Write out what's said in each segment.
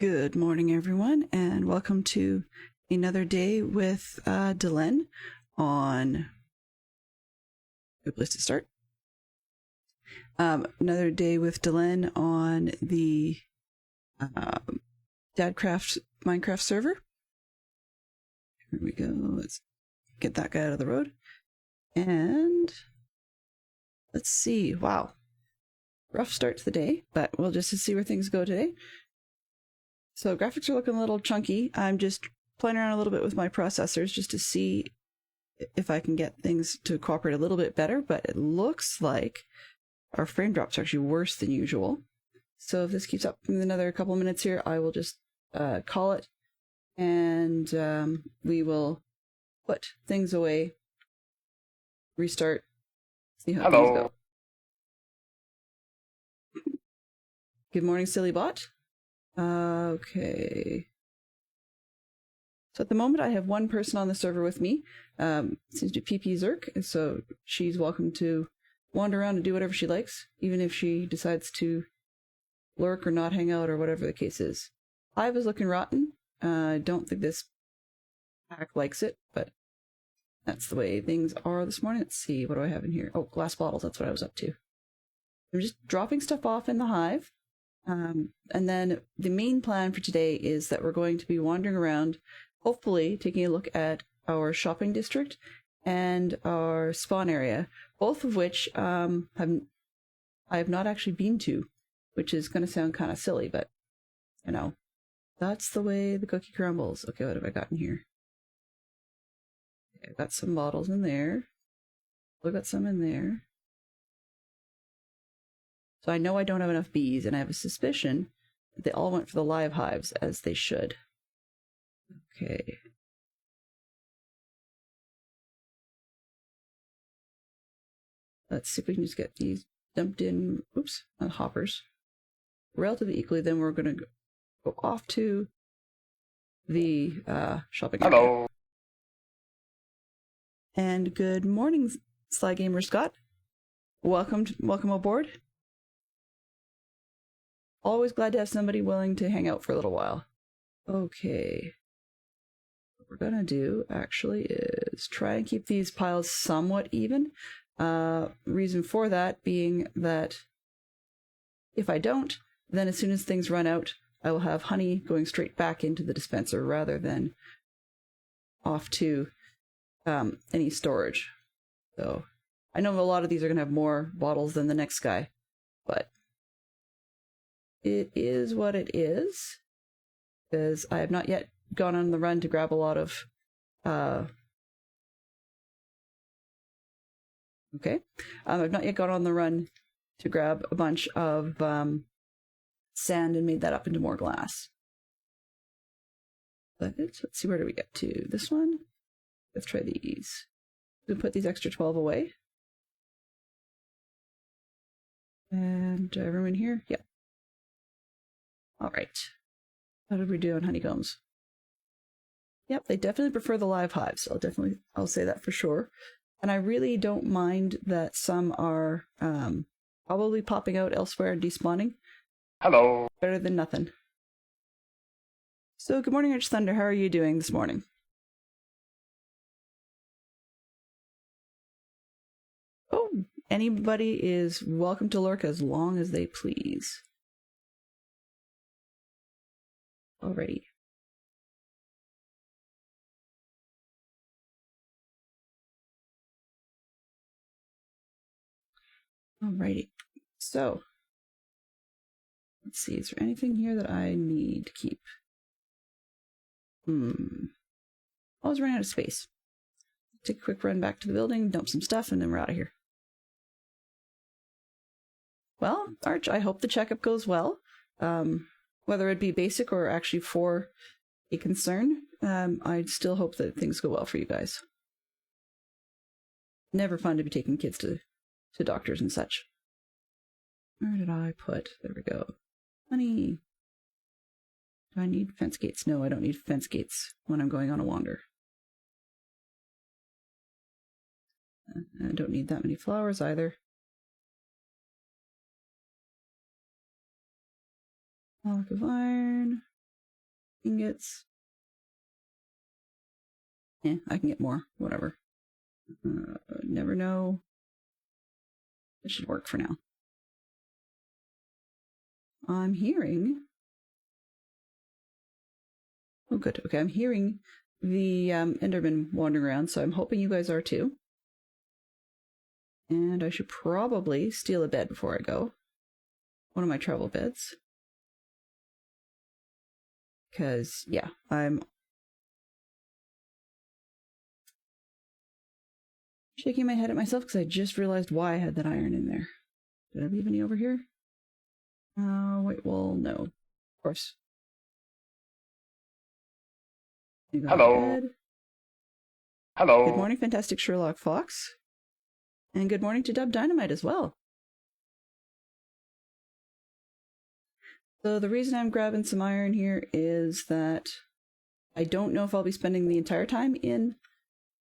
Good morning, everyone, and welcome to another day with Delenn on... Good place to start. Another day with Delenn on the Dadcraft Minecraft server. Here we go. Let's get that guy out of the road. And let's see. Wow. Rough start to the day, but we'll just see where things go today. So graphics are looking a little chunky. I'm just playing around a little bit with my processors just to see if I can get things to cooperate a little bit better, but it looks like our frame drops are actually worse than usual. So if this keeps up in another couple of minutes here, I will just call it, and we will put things away, restart, see how things go. Good morning, silly bot. Okay. So at the moment I have one person on the server with me. Seems to be PP Zerk, so she's welcome to wander around and do whatever she likes, even if she decides to lurk or not hang out or whatever the case is. Hive is looking rotten. I don't think this pack likes it, but that's the way things are this morning. Let's see, what do I have in here? Oh, glass bottles, that's what I was up to. I'm just dropping stuff off in the hive. And then the main plan for today is that we're going to be wandering around, hopefully taking a look at our shopping district and our spawn area, both of which I have not actually been to, which is going to sound kind of silly, but, you know, that's the way the cookie crumbles. Okay, what have I got in here? Okay, I've got some bottles in there. I've got some in there. So I know I don't have enough bees, and I have a suspicion that they all went for the live hives, as they should. Okay. Let's see if we can just get these dumped in, oops, not hoppers, relatively equally. Then we're going to go off to the shopping area. Hello. And good morning, Sly Gamer Scott. Welcome aboard. Always glad to have somebody willing to hang out for a little while. Okay. What we're gonna do, actually, is try and keep these piles somewhat even. Reason for that being that if I don't, then as soon as things run out, I will have honey going straight back into the dispenser rather than off to any storage. So, I know a lot of these are gonna have more bottles than the next guy, but it is what it is, because I have not yet gone on the run to grab a lot of, I've not yet gone on the run to grab a bunch of sand and made that up into more glass. But let's see, where do we get to? This one? Let's try these. We'll put these extra 12 away. And do I have room in here? Yeah. All right. How did we do on honeycombs? Yep, they definitely prefer the live hives. I'll say that for sure. And I really don't mind that some are probably popping out elsewhere and despawning. Hello. Better than nothing. So, good morning, Rich Thunder. How are you doing this morning? Oh, anybody is welcome to lurk as long as they please. Alrighty. Alrighty. So, let's see. Is there anything here that I need to keep? I was running out of space. Take a quick run back to the building, dump some stuff, and then we're out of here. Well, Arch, I hope the checkup goes well. Whether it be basic or actually for a concern, I still hope that things go well for you guys. Never fun to be taking kids to doctors and such. Where did I put? There we go. Honey. Do I need fence gates? No, I don't need fence gates when I'm going on a wander. I don't need that many flowers either. Block of iron. ingots. Yeah, I can get more. Whatever. Never know. It should work for now. I'm hearing... Oh, good. Okay, I'm hearing the Enderman wandering around, so I'm hoping you guys are too. And I should probably steal a bed before I go. One of my travel beds. Because, yeah, I'm shaking my head at myself because I just realized why I had that iron in there. Did I leave any over here? Wait, well, no. Of course. Hello. Hello. Good morning, Fantastic Sherlock Fox. And good morning to Dub Dynamite as well. So the reason I'm grabbing some iron here is that I don't know if I'll be spending the entire time in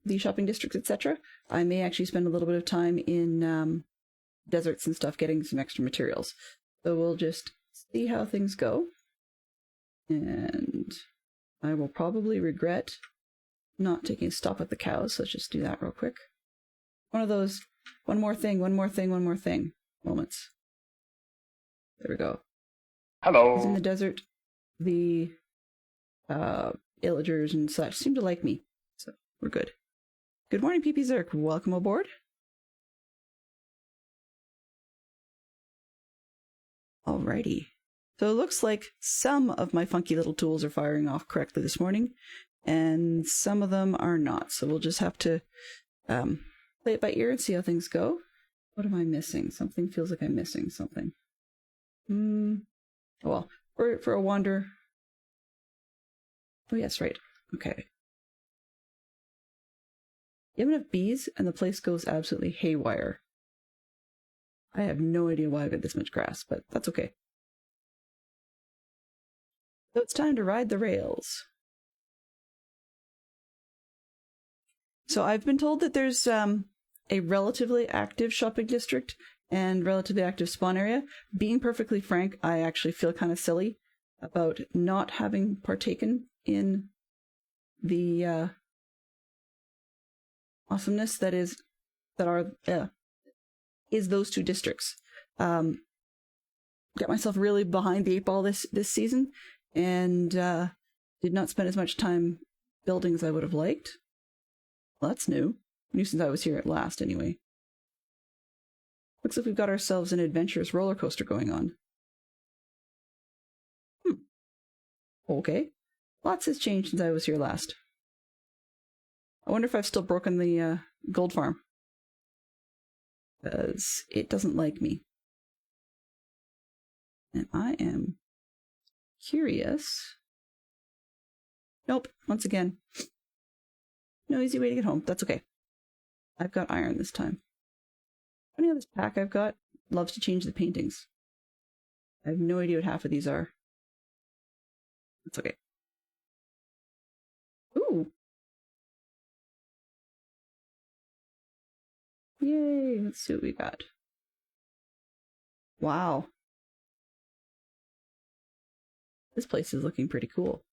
the shopping districts, etc. I may actually spend a little bit of time in deserts and stuff getting some extra materials. So we'll just see how things go. And I will probably regret not taking a stop at the cows. So let's just do that real quick. One of those one more thing moments. There we go. Hello. Because in the desert, the villagers and such seem to like me. So we're good. Good morning, PP Zerk. Welcome aboard. Alrighty. So it looks like some of my funky little tools are firing off correctly this morning, and some of them are not. So we'll just have to play it by ear and see how things go. What am I missing? Something feels like I'm missing something. Well, for a wander. Oh, yes, right. Okay. You have enough bees, and the place goes absolutely haywire. I have no idea why I've got this much grass, but that's okay. So it's time to ride the rails. So I've been told that there's a relatively active shopping district and relatively active spawn area. Being perfectly frank, I actually feel kind of silly about not having partaken in the awesomeness that is those two districts. Got myself really behind the eight ball this season, and did not spend as much time building as I would have liked. Well, that's new since I was here at last, anyway. Looks like we've got ourselves an adventurous roller coaster going on. Okay. Lots has changed since I was here last. I wonder if I've still broken the gold farm. Because it doesn't like me. And I am curious. Nope, once again. No easy way to get home. That's okay. I've got iron this time. Funny how this pack I've got loves to change the paintings. I have no idea what half of these are. That's okay. Ooh. Yay, let's see what we got. Wow. This place is looking pretty cool.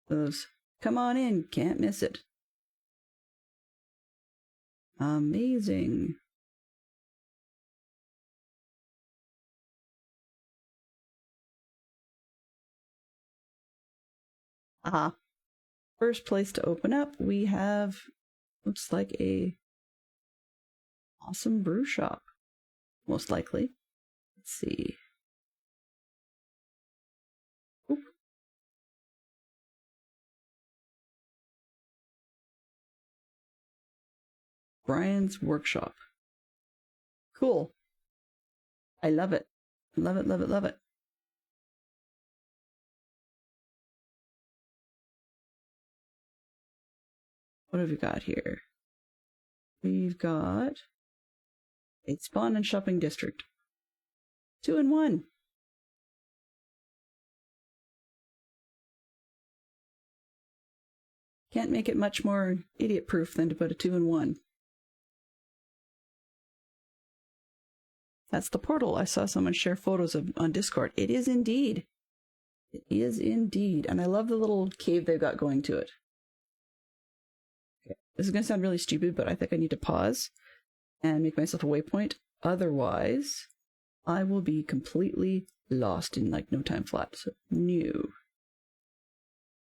Those, come on in, can't miss it. Amazing. Aha. First place to open up, we have, looks like a awesome brew shop. Most likely. Let's see. Oop. Brian's Workshop. Cool. I love it. Love it, love it, love it. What have we got here? We've got a spawn and shopping district. 2 in 1. Can't make it much more idiot-proof than to put a 2 in 1. That's the portal. I saw someone share photos of on Discord. It is indeed. It is indeed. And I love the little cave they've got going to it. Okay. This is going to sound really stupid, but I think I need to pause and make myself a waypoint. Otherwise, I will be completely lost in like no time flat. So, new.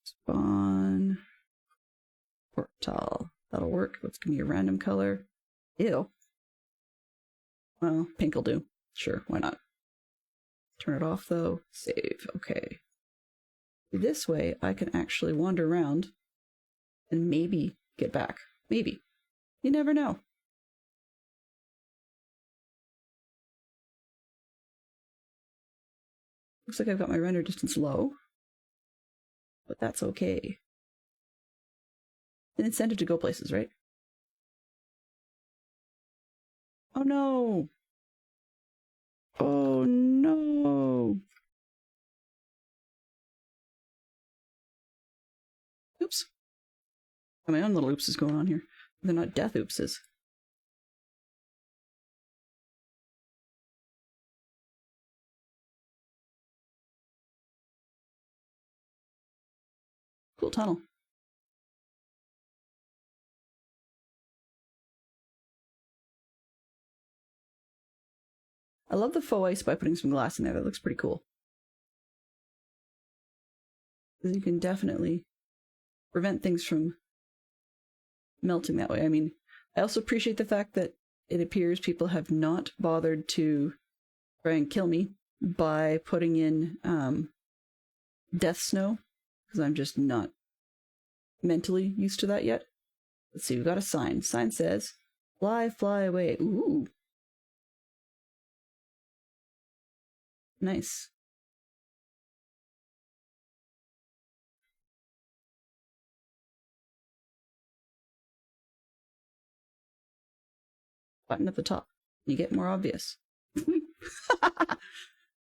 Spawn. Portal. That'll work. Let's give me a random color. Ew. Well, pink will do. Sure, why not? Turn it off though. Save. Okay. This way I can actually wander around and maybe get back. Maybe. You never know. Looks like I've got my render distance low. But that's okay. An incentive to go places, right? Oh no! Oh no! Oops. My own little oopses going on here. They're not death oopses. Cool tunnel. I love the faux ice by putting some glass in there. That looks pretty cool. You can definitely prevent things from melting that way. I mean, I also appreciate the fact that it appears people have not bothered to try and kill me by putting in death snow, because I'm just not mentally used to that yet. Let's see, we've got a sign. Sign says, fly, fly away. Ooh. Nice. Button at the top. You get more obvious.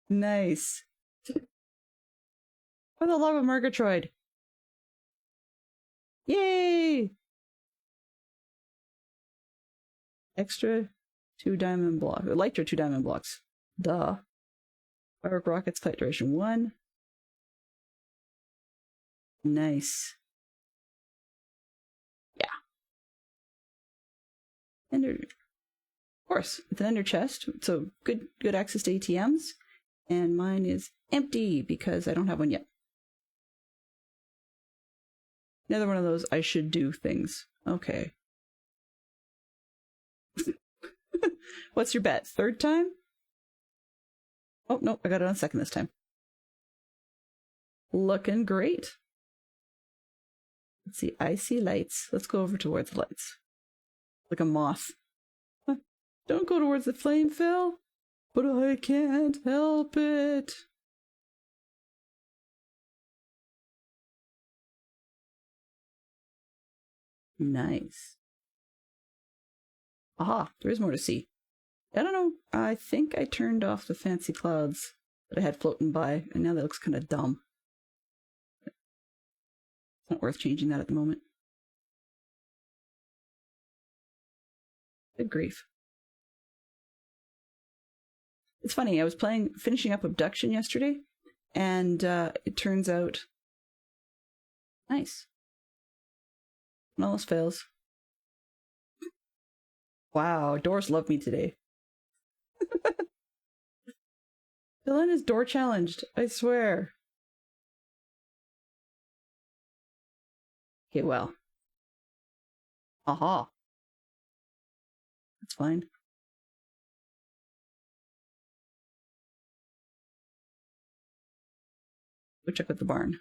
Nice. For the love of Murgatroyd. Yay! Extra 2 diamond blocks. Lighter 2 diamond blocks. Duh. Firework rockets, flight duration 1. Nice. Yeah. Ender. Of course, it's an ender chest, so good access to ATMs. And mine is empty because I don't have one yet. Another one of those I should do things. Okay. What's your bet? Third time? Oh, no, I got it on second this time. Looking great. Let's see, I see lights. Let's go over towards the lights. Like a moth. Don't go towards the flame, Phil. But I can't help it. Nice. Aha, there is more to see. I don't know. I think I turned off the fancy clouds that I had floating by, and now that looks kind of dumb. It's not worth changing that at the moment. Good grief. It's funny, I was finishing up Abduction yesterday, and it turns out... Nice. And almost fails. Wow, doors love me today. Dylan is door challenged, I swear. Okay, well. Aha. That's fine. Go check out the barn.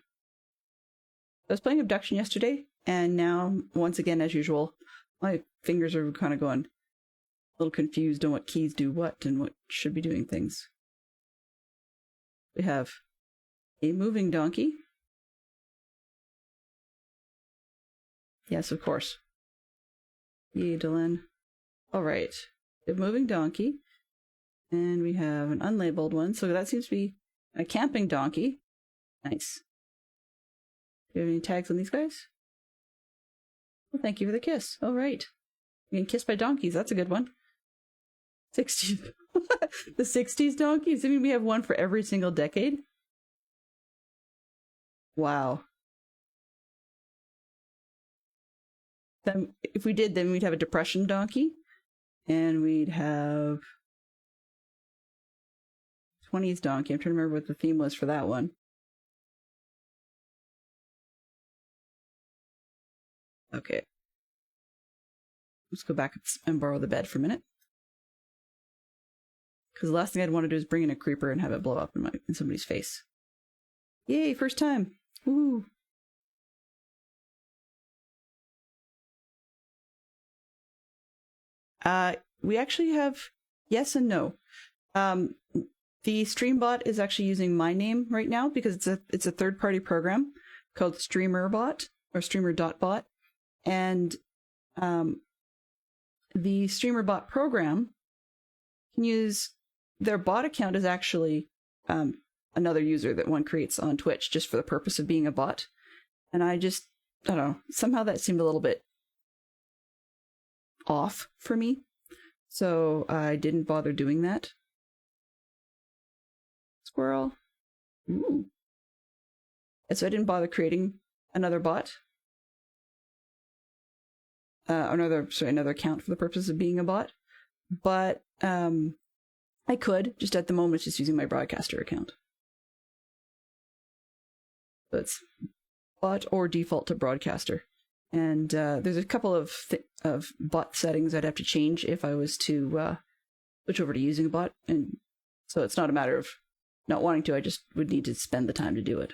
I was playing Abduction yesterday, and now, once again, as usual, my fingers are kind of going a little confused on what keys do what and what should be doing things. We have a moving donkey. Yes, of course. Yay, Dylan. Alright. A moving donkey. And we have an unlabeled one. So that seems to be a camping donkey. Nice. Do you have any tags on these guys? Well, thank you for the kiss. Alright. Being kissed by donkeys. That's a good one. 60. The 60s donkey? Does it mean we have one for every single decade? Wow. Then, if we did, then we'd have a depression donkey, and we'd have 20s donkey. I'm trying to remember what the theme was for that one. Okay. Let's go back and borrow the bed for a minute. Because the last thing I'd want to do is bring in a creeper and have it blow up in somebody's face. Yay, first time. Woo. We actually have yes and no. The Streambot is actually using my name right now because it's a third-party program called StreamerBot or Streamer.bot, and the StreamerBot program can use their bot account is actually another user that one creates on Twitch just for the purpose of being a bot, and I don't know, somehow that seemed a little bit off for me, so I didn't bother doing that. Squirrel. Ooh. And so I didn't bother creating another bot. Another account for the purpose of being a bot. But I could, just at the moment, just using my broadcaster account. So it's bot or default to broadcaster. And there's a couple of bot settings I'd have to change if I was to switch over to using a bot. And so it's not a matter of not wanting to, I just would need to spend the time to do it.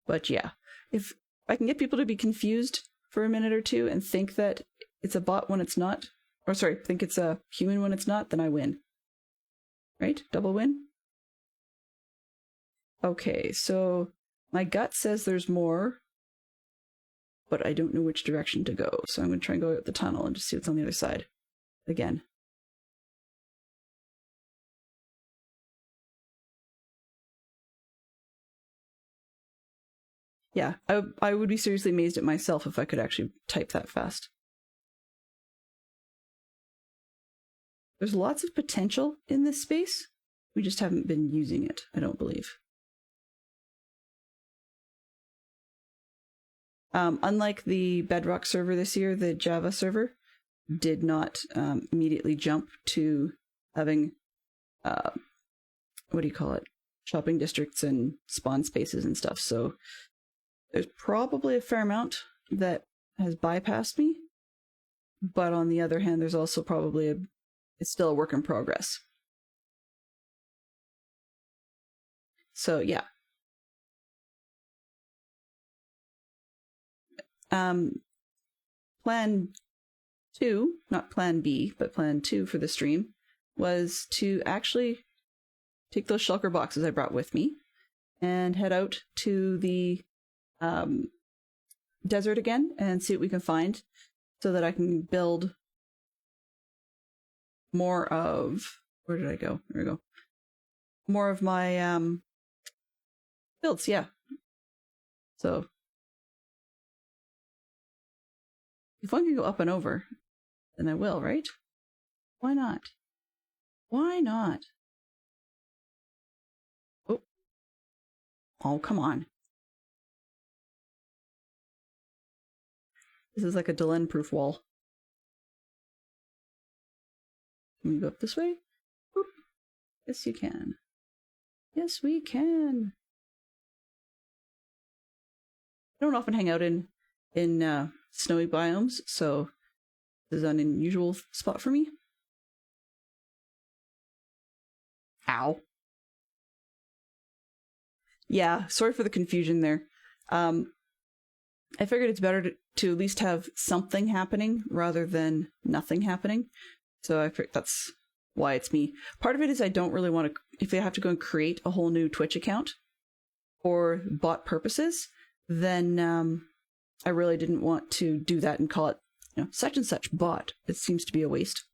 But yeah, if I can get people to be confused for a minute or two and think that it's a bot when it's not, or sorry, think it's a human when it's not, then I win. Right? Double win? Okay, so my gut says there's more, but I don't know which direction to go. So I'm going to try and go out the tunnel and just see what's on the other side again. Yeah, I would be seriously amazed at myself if I could actually type that fast. There's lots of potential in this space. We just haven't been using it, I don't believe. Unlike the Bedrock server this year, the Java server did not immediately jump to having, what do you call it? Shopping districts and spawn spaces and stuff. So there's probably a fair amount that has bypassed me. But on the other hand, there's also probably it's still a work in progress. So yeah. Plan 2, not plan B, but plan 2 for the stream was to actually take those shulker boxes I brought with me and head out to the desert again and see what we can find so that I can build more of, where did I go? There we go. More of my builds, yeah. So if one can go up and over, then I will, right? Why not? Why not? Oh. Oh, come on. This is like a Delenn-proof wall. Can we go up this way? Oop. Yes, you can. Yes, we can. I don't often hang out in snowy biomes, so this is an unusual spot for me. Ow. Yeah, sorry for the confusion there. I figured it's better to at least have something happening rather than nothing happening. So I figured that's why it's me. Part of it is I don't really want to, if I have to go and create a whole new Twitch account for bot purposes, then I really didn't want to do that and call it, such and such bot. It seems to be a waste.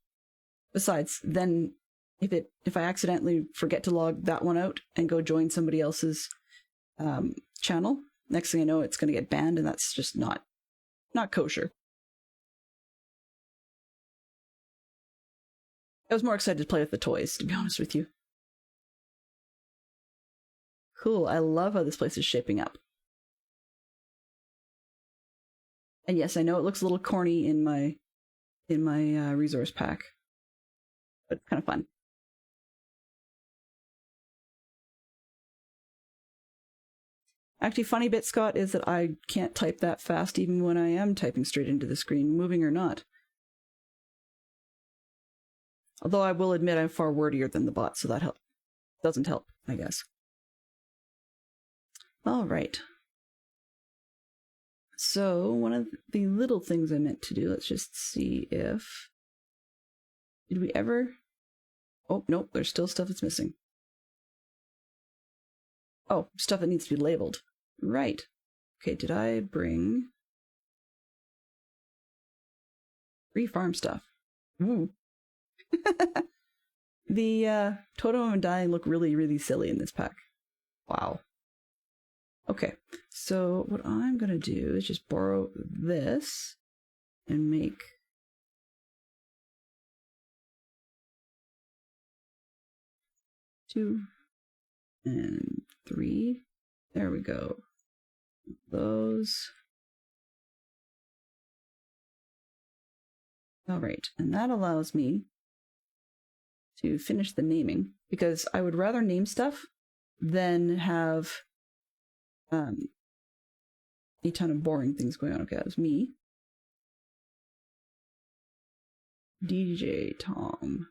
Besides, then if I accidentally forget to log that one out and go join somebody else's channel, next thing I know, it's going to get banned, and that's just not kosher. I was more excited to play with the toys, to be honest with you. Cool, I love how this place is shaping up. And yes, I know it looks a little corny in my resource pack, but kind of fun. Actually, funny bit, Scott, is that I can't type that fast even when I am typing straight into the screen, moving or not. Although I will admit I'm far wordier than the bot, so that doesn't help, I guess. All right. So, one of the little things I meant to do, let's just see if... Did we ever... Oh, nope, there's still stuff that's missing. Oh, stuff that needs to be labeled. Right. Okay, did I bring... Free farm stuff. Ooh. The Totem of Undying look really, really silly in this pack. Wow. Okay, so what I'm going to do is just borrow this and make... two and three. There we go. Those. All right, and that allows me to finish the naming, because I would rather name stuff than have a ton of boring things going on. Okay, that was me. DJ Tom.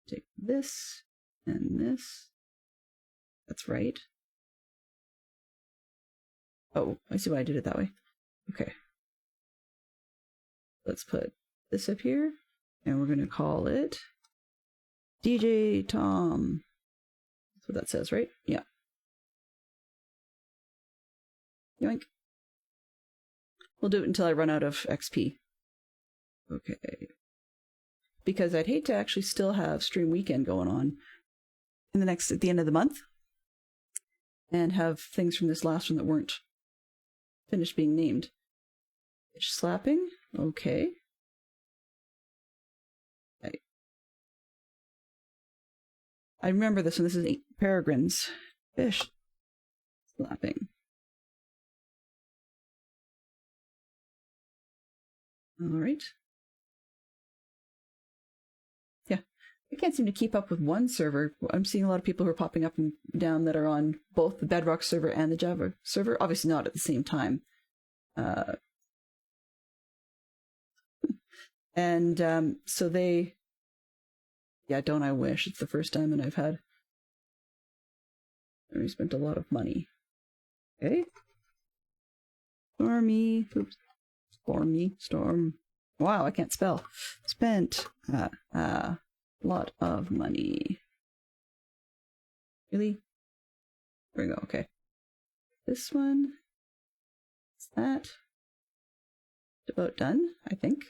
Take this and this. That's right. Oh, I see why I did it that way. Okay. Let's put this up here, and we're going to call it DJ Tom. That's what that says, right? Yeah. Yoink. We'll do it until I run out of XP. Okay. Because I'd hate to actually still have Stream Weekend going on at the end of the month, and have things from this last one that weren't finished being named. Fish slapping. Okay. I remember this one. This is Peregrine's fish slapping. All right. Yeah, I can't seem to keep up with one server. I'm seeing a lot of people who are popping up and down that are on both the Bedrock server and the Java server. Obviously not at the same time. So they... Yeah, don't I wish. It's the first time that I've had... We spent a lot of money. Okay. Stormy. Oops. Storm. Wow, I can't spell. Spent a lot of money. Really? There we go, okay. This one. Is that about done, I think.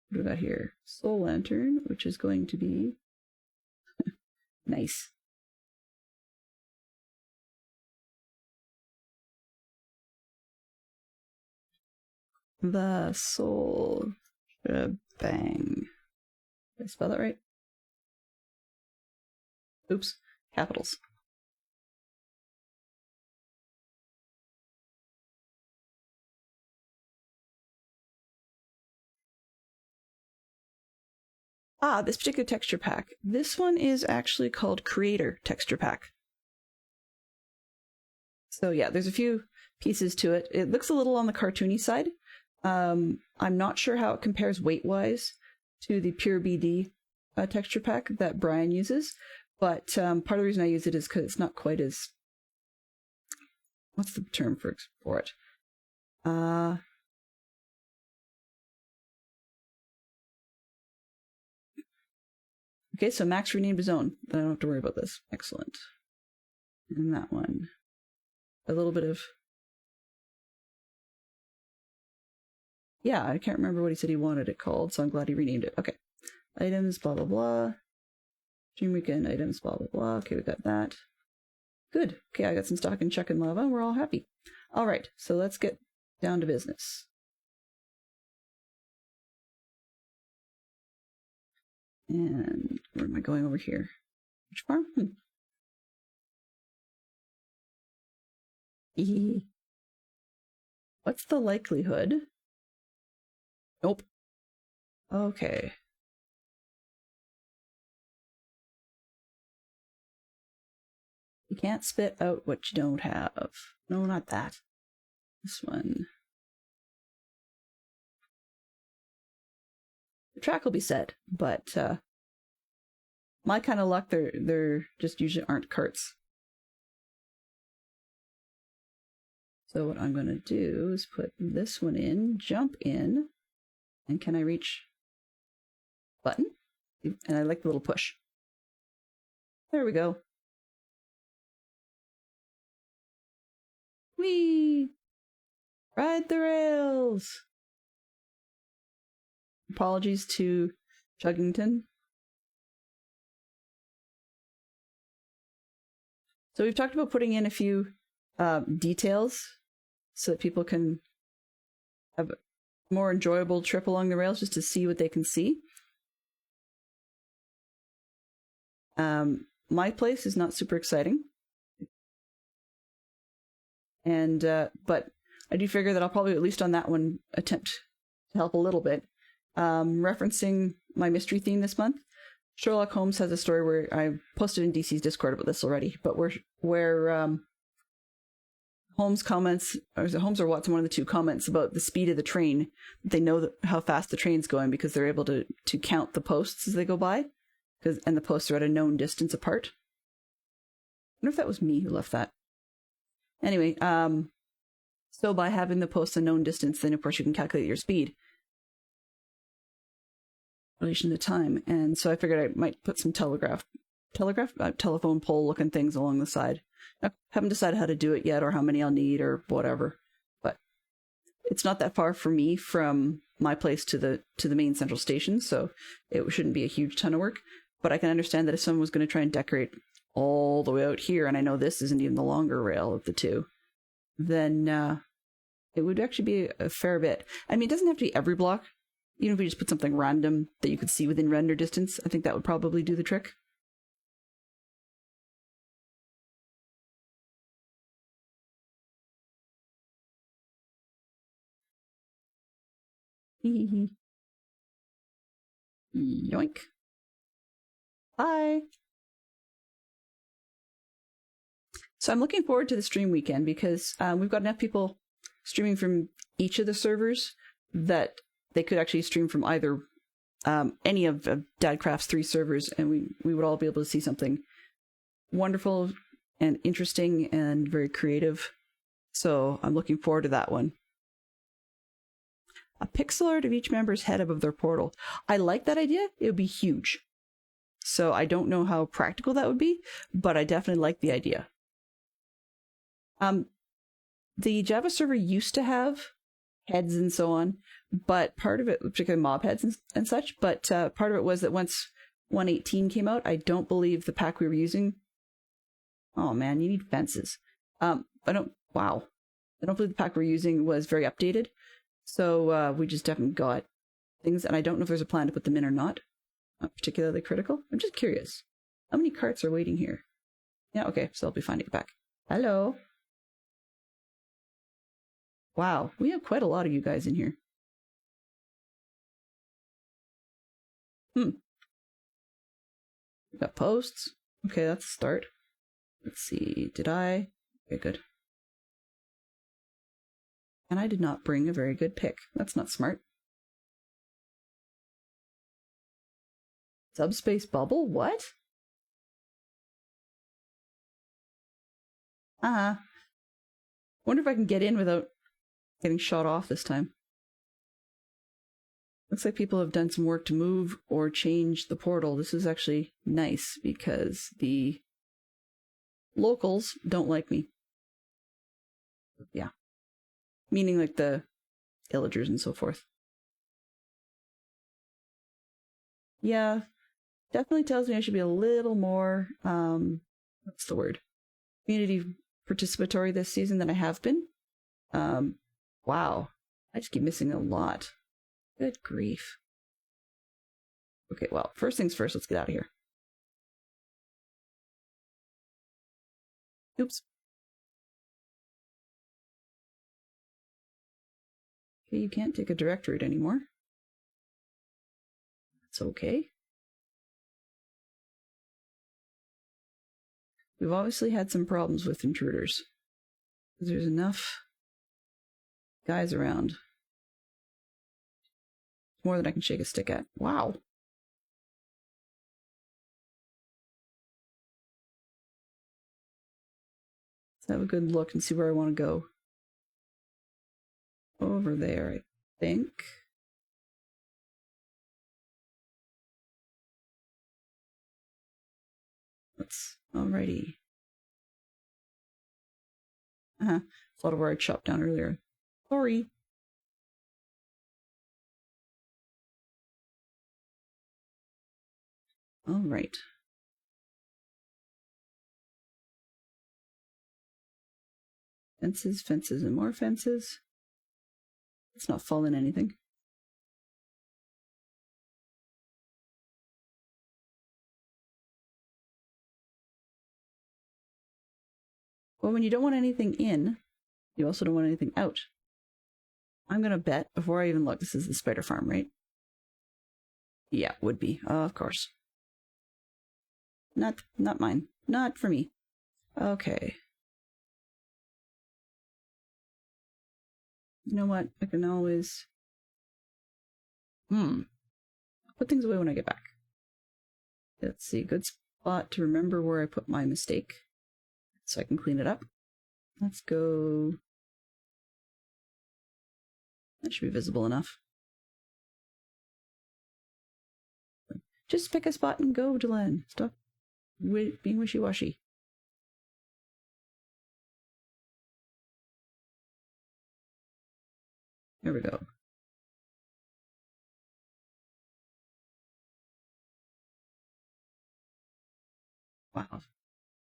What do we got here? Soul Lantern, which is going to be nice. The Soul Shebang. Did I spell that right? Oops. Capitals. Ah, this particular texture pack. This one is actually called Creator Texture Pack. So yeah, there's a few pieces to it. It looks a little on the cartoony side. I'm not sure how it compares weight-wise to the Pure BD texture pack that Brian uses, but part of the reason I use it is because it's not quite as... What's the term for it? Okay, so Max renamed his own. I don't have to worry about this. Excellent. And that one. A little bit of... Yeah, I can't remember what he said he wanted it called, so I'm glad he renamed it. Okay. Items, blah, blah, blah. Stream Weekend items, blah, blah, blah. Okay, we got that. Good. Okay, I got some stock in Chuck and Lava, and we're all happy. All right, so let's get down to business. And where am I going over here? Which farm? What's the likelihood? Nope. Okay. You can't spit out what you don't have. No, not that. This one. The track will be set, but my kind of luck, there just usually aren't carts. So what I'm going to do is put this one in, jump in, and can I reach button? And I like the little push. There we go. Whee! Ride the rails! Apologies to Chuggington. So we've talked about putting in a few details so that people can have a more enjoyable trip along the rails just to see what they can see. My place is not super exciting. And but I do figure that I'll probably, at least on that one, attempt to help a little bit. Referencing my mystery theme this month, Sherlock Holmes has a story where I posted in DC's Discord about this already, but where Holmes comments, or is it Holmes or Watson, one of the two, comments about the speed of the train. They know how fast the train's going because they're able to count the posts as they go by, and the posts are at a known distance apart. I wonder if that was me who left that. Anyway, so by having the posts a known distance, then of course you can calculate your speed in relation to time. And so I figured I might put some telephone pole looking things along the side. I haven't decided how to do it yet, or how many I'll need, or whatever. But it's not that far for me from my place to the main central station, so it shouldn't be a huge ton of work. But I can understand that if someone was going to try and decorate all the way out here, and I know this isn't even the longer rail of the two, then it would actually be a fair bit. I mean, it doesn't have to be every block. Even if we just put something random that you could see within render distance, I think that would probably do the trick. Yoink. Bye. So I'm looking forward to the stream weekend because we've got enough people streaming from each of the servers that they could actually stream from either any of Dadcraft's 3 servers, and we would all be able to see something wonderful and interesting and very creative. So I'm looking forward to that one. A pixel art of each member's head above their portal. I like that idea. It would be huge. So I don't know how practical that would be, but I definitely like the idea. The Java server used to have heads and so on, but part of it, particularly mob heads and such, but part of it was that once 1.18 came out, I don't believe the pack we were using... Oh man, you need fences. I don't believe the pack we're using was very updated, so we just haven't got things, and I don't know if there's a plan to put them in or not. Not particularly critical. I'm just curious. How many carts are waiting here? Yeah, okay, so I'll be fine to get back. Hello? Wow, we have quite a lot of you guys in here. We got posts. Okay, that's a start. Let's see, did I? Okay, good. And I did not bring a very good pick. That's not smart. Subspace bubble? What? Wonder if I can get in without getting shot off this time. Looks like people have done some work to move or change the portal. This is actually nice because the locals don't like me. Yeah. Meaning like the villagers and so forth. Yeah. Definitely tells me I should be a little more, what's the word? Community participatory this season than I have been. Wow. I just keep missing a lot. Good grief. Okay, well, first things first, let's get out of here. Oops. Okay, you can't take a direct route anymore. That's okay. We've obviously had some problems with intruders. There's enough guys around. More than I can shake a stick at. Wow. Let's have a good look and see where I want to go. Over there, I think. Alrighty. Thought of where I chopped down earlier. Sorry. Alright. Fences, fences, and more fences. Let's not fall in anything. Well, when you don't want anything in, you also don't want anything out. I'm gonna bet, before I even look, this is the spider farm, right? Yeah, would be. Of course. Not mine. Not for me. Okay. You know what? I can always... Put things away when I get back. Let's see. Good spot to remember where I put my mistake, so I can clean it up. Let's go... That should be visible enough. Just pick a spot and go, Delenn. Stop being wishy-washy. There we go. Wow.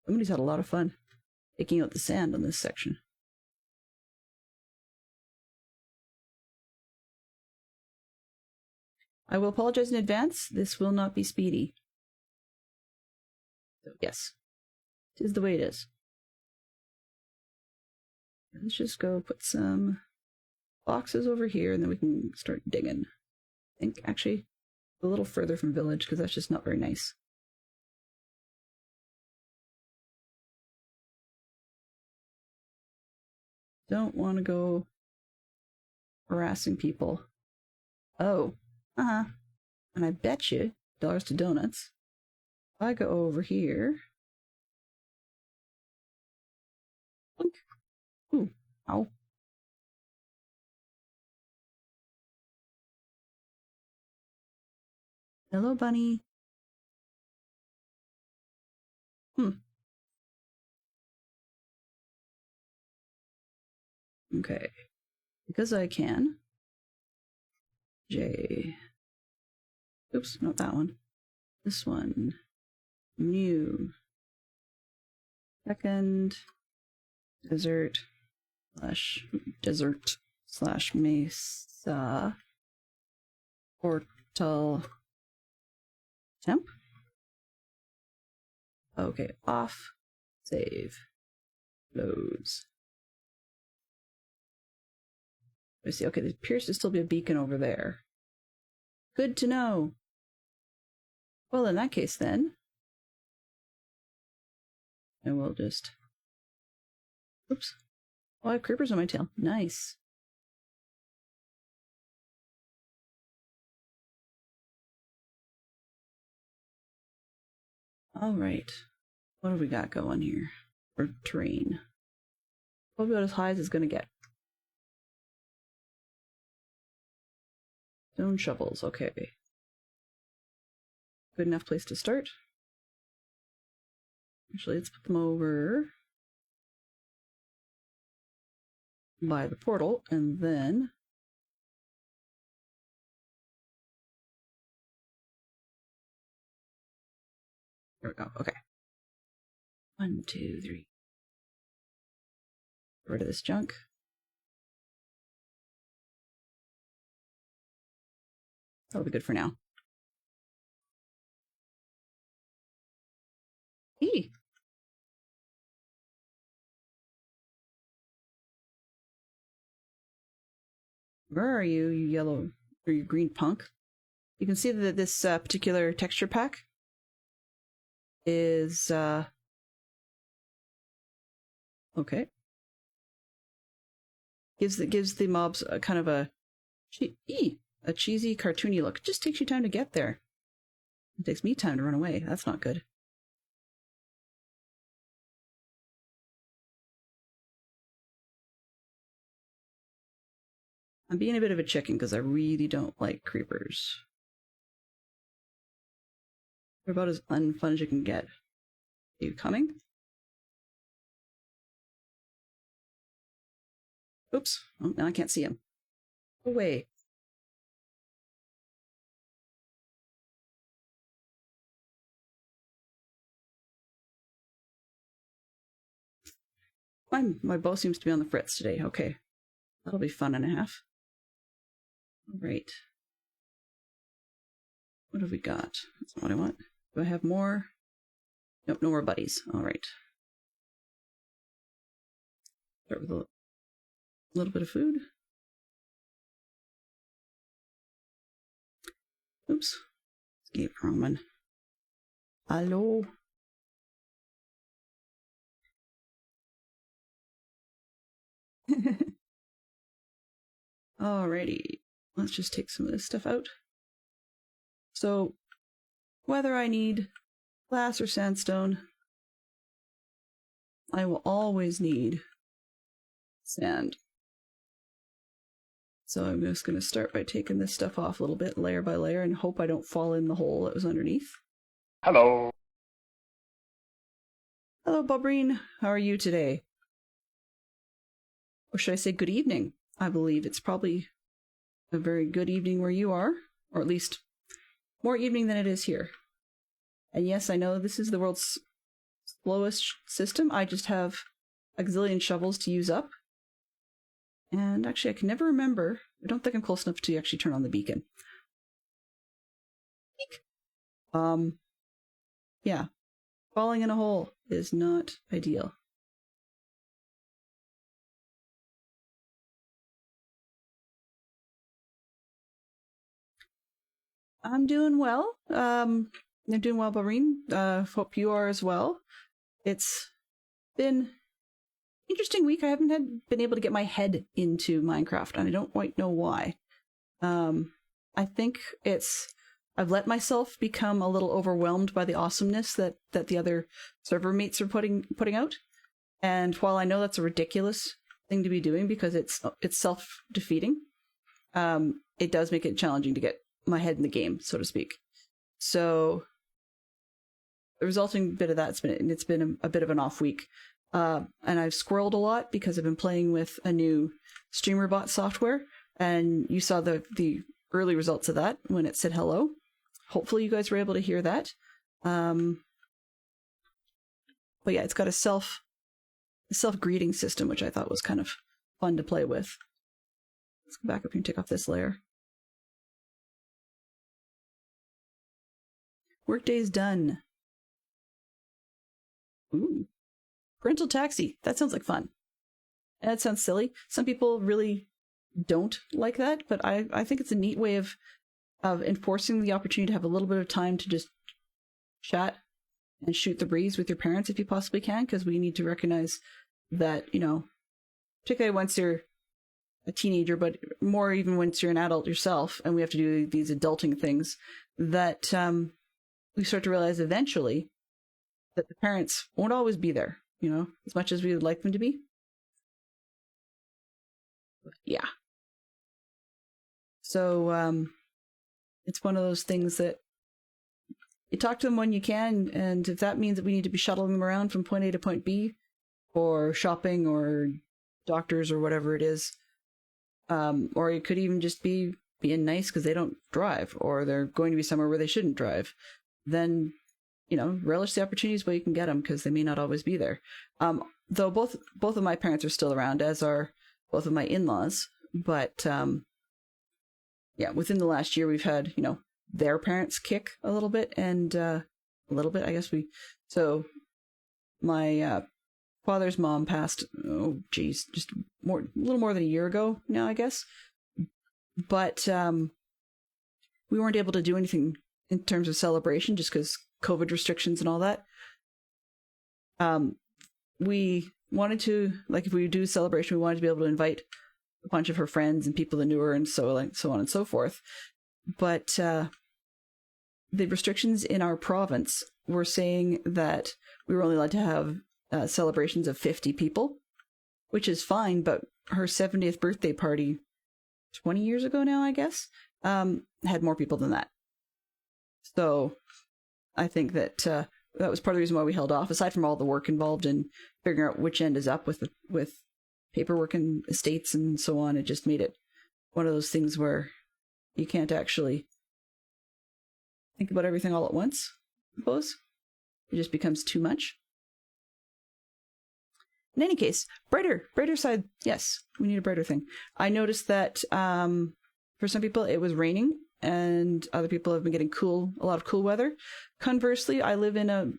Somebody's had a lot of fun taking out the sand on this section. I will apologize in advance. This will not be speedy. So, yes. It is the way it is. Let's just go put some boxes over here, and then we can start digging. I think, actually, a little further from village, because that's just not very nice. Don't want to go harassing people. Oh. And I bet you, dollars to donuts, if I go over here... Ooh, ow. Hello, bunny. Okay. Because I can. J. Oops, not that one. This one. New. Second. Desert slash mesa. Portal. Temp. Okay, off. Save. Close. I see. Okay, there appears to still be a beacon over there. Good to know. Well, in that case, then, I will just... Oops. Oh, I have creepers on my tail. Nice. Alright. What have we got going here? For terrain. Probably about as high as it's going to get. Stone shovels, okay. Good enough place to start. Actually, let's put them over by the portal, and then there we go. Okay. 1, 2, 3. Get rid of this junk. That'll be good for now. Where are you, you yellow or you green punk? You can see that this particular texture pack is okay. Gives the mobs a kind of a cheesy, cartoony look. It just takes you time to get there. It takes me time to run away. That's not good. I'm being a bit of a chicken because I really don't like creepers. They're about as unfun as you can get. Are you coming? Oops. Oh, now I can't see him. Go away. My bow seems to be on the fritz today. Okay. That'll be fun and a half. Alright. What have we got? That's not what I want. Do I have more? Nope, no more buddies. Alright. Start with a little bit of food. Oops. Escape wrong one. Hello? Alrighty. Let's just take some of this stuff out. So, whether I need glass or sandstone, I will always need sand. So I'm just going to start by taking this stuff off a little bit, layer by layer, and hope I don't fall in the hole that was underneath. Hello. Hello, Bobrine. How are you today? Or should I say good evening? I believe it's probably a very good evening where you are, or at least more evening than it is here. And yes, I know this is the world's slowest system. I just have a gazillion shovels to use up. And actually, I can never remember. I don't think I'm close enough to actually turn on the beacon. Yeah. Falling in a hole is not ideal. I'm doing well. I'm doing well, Baureen. Hope you are as well. It's been an interesting week. I haven't been able to get my head into Minecraft, and I don't quite know why. I think I've let myself become a little overwhelmed by the awesomeness that the other server mates are putting out. And while I know that's a ridiculous thing to be doing because it's self-defeating, it does make it challenging to get my head in the game, so to speak. So the resulting bit of that, it's been a bit of an off week. And I've squirreled a lot because I've been playing with a new streamer bot software, and you saw the early results of that when it said hello. Hopefully you guys were able to hear that. But yeah, it's got a self-greeting system, which I thought was kind of fun to play with. Let's go back up here and take off this layer. Workday's done. Ooh. Parental taxi. That sounds like fun. And that sounds silly. Some people really don't like that, but I think it's a neat way of enforcing the opportunity to have a little bit of time to just chat and shoot the breeze with your parents if you possibly can, because we need to recognize that, particularly once you're a teenager, but more even once you're an adult yourself, and we have to do these adulting things, that we start to realize eventually that the parents won't always be there, as much as we would like them to be. But yeah. So it's one of those things that you talk to them when you can, and if that means that we need to be shuttling them around from point A to point B, or shopping, or doctors, or whatever it is, or it could even just be being nice because they don't drive, or they're going to be somewhere where they shouldn't drive, then, relish the opportunities where you can get them, because they may not always be there. Though both of my parents are still around, as are both of my in-laws, but yeah, within the last year we've had, their parents kick a little bit, and a little bit, I guess so my father's mom passed, just a little more than a year ago now, I guess. but we weren't able to do anything in terms of celebration just because COVID restrictions and all that. We wanted to, like, if we do a celebration, we wanted to be able to invite a bunch of her friends and people that knew her and so on and so forth. But the restrictions in our province were saying that we were only allowed to have celebrations of 50 people, which is fine, but her 70th birthday party 20 years ago now, I guess, had more people than that. So I think that that was part of the reason why we held off, aside from all the work involved in figuring out which end is up with paperwork and estates and so on. It just made it one of those things where you can't actually think about everything all at once, I suppose. It just becomes too much. In any case, brighter side, yes, we need a brighter thing. I noticed that for some people it was raining, and other people have been getting a lot of cool weather. Conversely, I live in a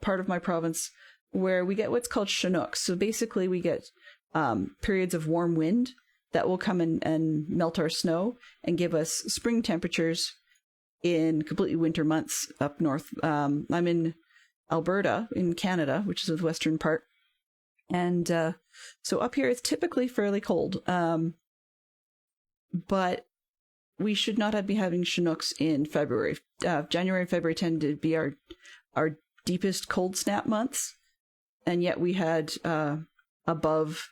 part of my province where we get what's called Chinooks. So basically we get periods of warm wind that will come and melt our snow and give us spring temperatures in completely winter months up north. I'm in Alberta, in Canada, which is the western part. And so up here it's typically fairly cold. But we should not be having Chinooks in February. January and February tend to be our deepest cold snap months. And yet we had above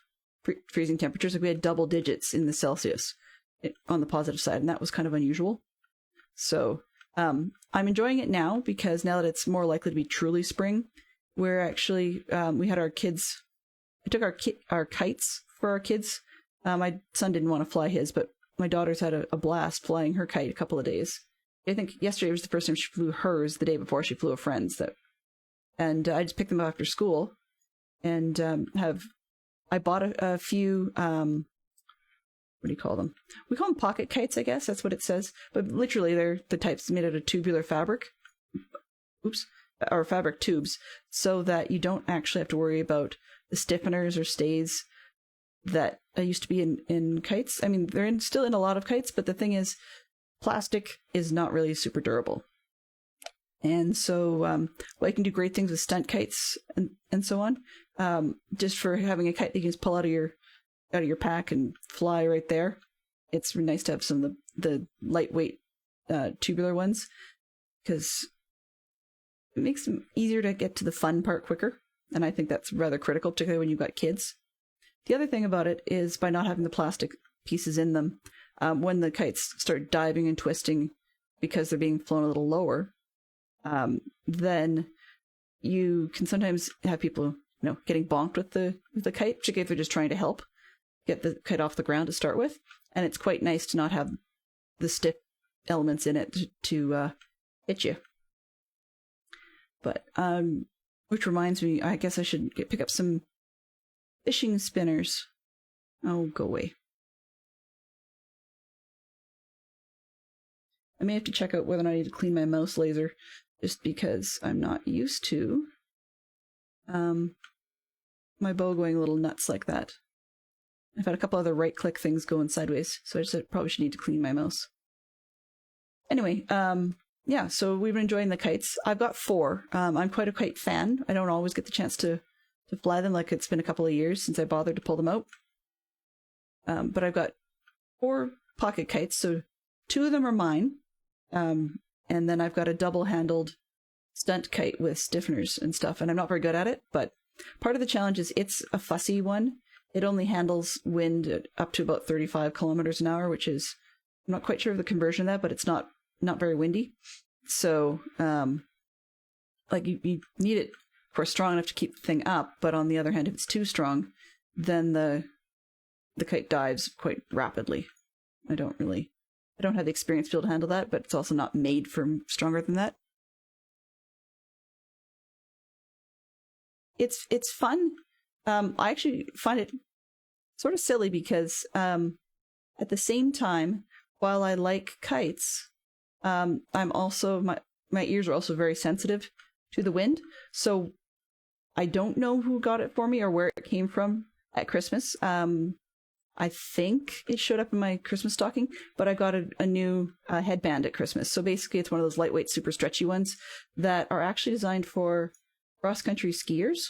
freezing temperatures. Like we had double digits in the Celsius on the positive side. And that was kind of unusual. So I'm enjoying it now because now that it's more likely to be truly spring, we're actually, we had our kids, I took our kites for our kids. My son didn't want to fly his, but my daughter's had a blast flying her kite a couple of days. I think yesterday was the first time she flew hers. The day before she flew a friend's. And I just picked them up after school, and I bought a few. What do you call them? We call them pocket kites, I guess. That's what it says. But literally, they're the types made out of tubular fabric. Or fabric tubes, so that you don't actually have to worry about the stiffeners or stays that used to be in kites. I mean, they're still in a lot of kites, but the thing is, plastic is not really super durable. And so, well, you can do great things with stunt kites and so on. Just for having a kite that you can just pull out of your pack and fly right there. It's really nice to have some of the lightweight tubular ones, because it makes them easier to get to the fun part quicker. And I think that's rather critical, particularly when you've got kids. The other thing about it is by not having the plastic pieces in them, when the kites start diving and twisting because they're being flown a little lower, then you can sometimes have people, getting bonked with the kite, particularly if they're just trying to help get the kite off the ground to start with. And it's quite nice to not have the stiff elements in it to hit you. But, which reminds me, I guess I should pick up some fishing spinners. Oh, go away. I may have to check out whether or not I need to clean my mouse laser, just because I'm not used to my bow going a little nuts like that. I've had a couple other right-click things going sideways, so I just probably should need to clean my mouse. Anyway, yeah, so we've been enjoying the kites. I've got 4. I'm quite a kite fan. I don't always get the chance to fly them. Like, it's been a couple of years since I bothered to pull them out. But I've got 4 pocket kites, so 2 of them are mine. And then I've got a double-handled stunt kite with stiffeners and stuff, and I'm not very good at it, but part of the challenge is it's a fussy one. It only handles wind at up to about 35 kilometers an hour, which is, I'm not quite sure of the conversion of that, but it's not very windy. So, like, you need it, of course, strong enough to keep the thing up, but on the other hand, if it's too strong, then the kite dives quite rapidly. I don't have the experience to be able to handle that, but it's also not made for stronger than that. It's fun. I actually find it sort of silly because at the same time, while I like kites, I'm also, my ears are also very sensitive to the wind. So I don't know who got it for me or where it came from at Christmas. I think it showed up in my Christmas stocking, but I got a new headband at Christmas. So basically, it's one of those lightweight, super stretchy ones that are actually designed for cross-country skiers.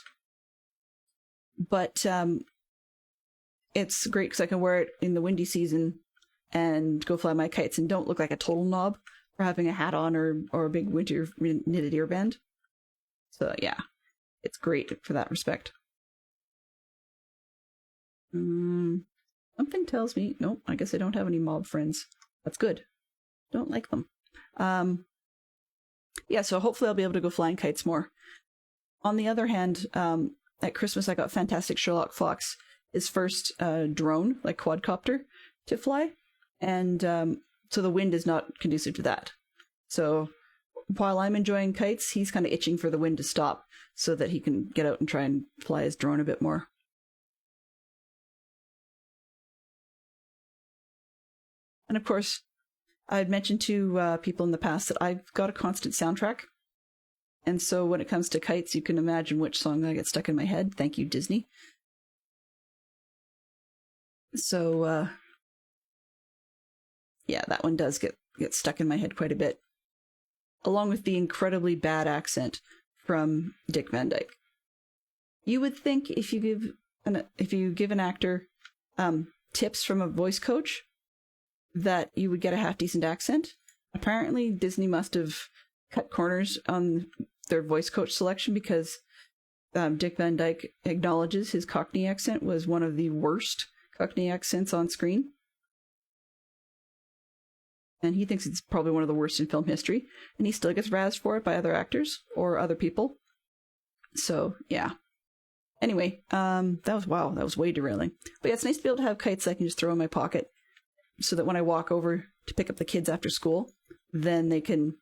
But it's great because I can wear it in the windy season and go fly my kites and don't look like a total knob for having a hat on or a big winter knitted earband. So yeah, it's great for that respect. Something tells me, nope, I guess I don't have any mob friends. That's good. Don't like them. Yeah, so hopefully I'll be able to go flying kites more. On the other hand, at Christmas I got Fantastic Sherlock Fox, his first drone, like quadcopter, to fly. And so the wind is not conducive to that. So while I'm enjoying kites, he's kind of itching for the wind to stop so that he can get out and try and fly his drone a bit more. And of course, I'd mentioned to people in the past that I've got a constant soundtrack. And so when it comes to kites, you can imagine which song I get stuck in my head. Thank you, Disney. So, yeah, that one does get stuck in my head quite a bit. Along with the incredibly bad accent from Dick Van Dyke. You would think if you give an actor tips from a voice coach, that you would get a half-decent accent. Apparently, Disney must have cut corners on their voice coach selection because Dick Van Dyke acknowledges his Cockney accent was one of the worst Cockney accents on screen. And he thinks it's probably one of the worst in film history. And he still gets razzed for it by other actors or other people. So, yeah. Anyway, that was way derailing. But yeah, it's nice to be able to have kites that I can just throw in my pocket, so that when I walk over to pick up the kids after school, then they can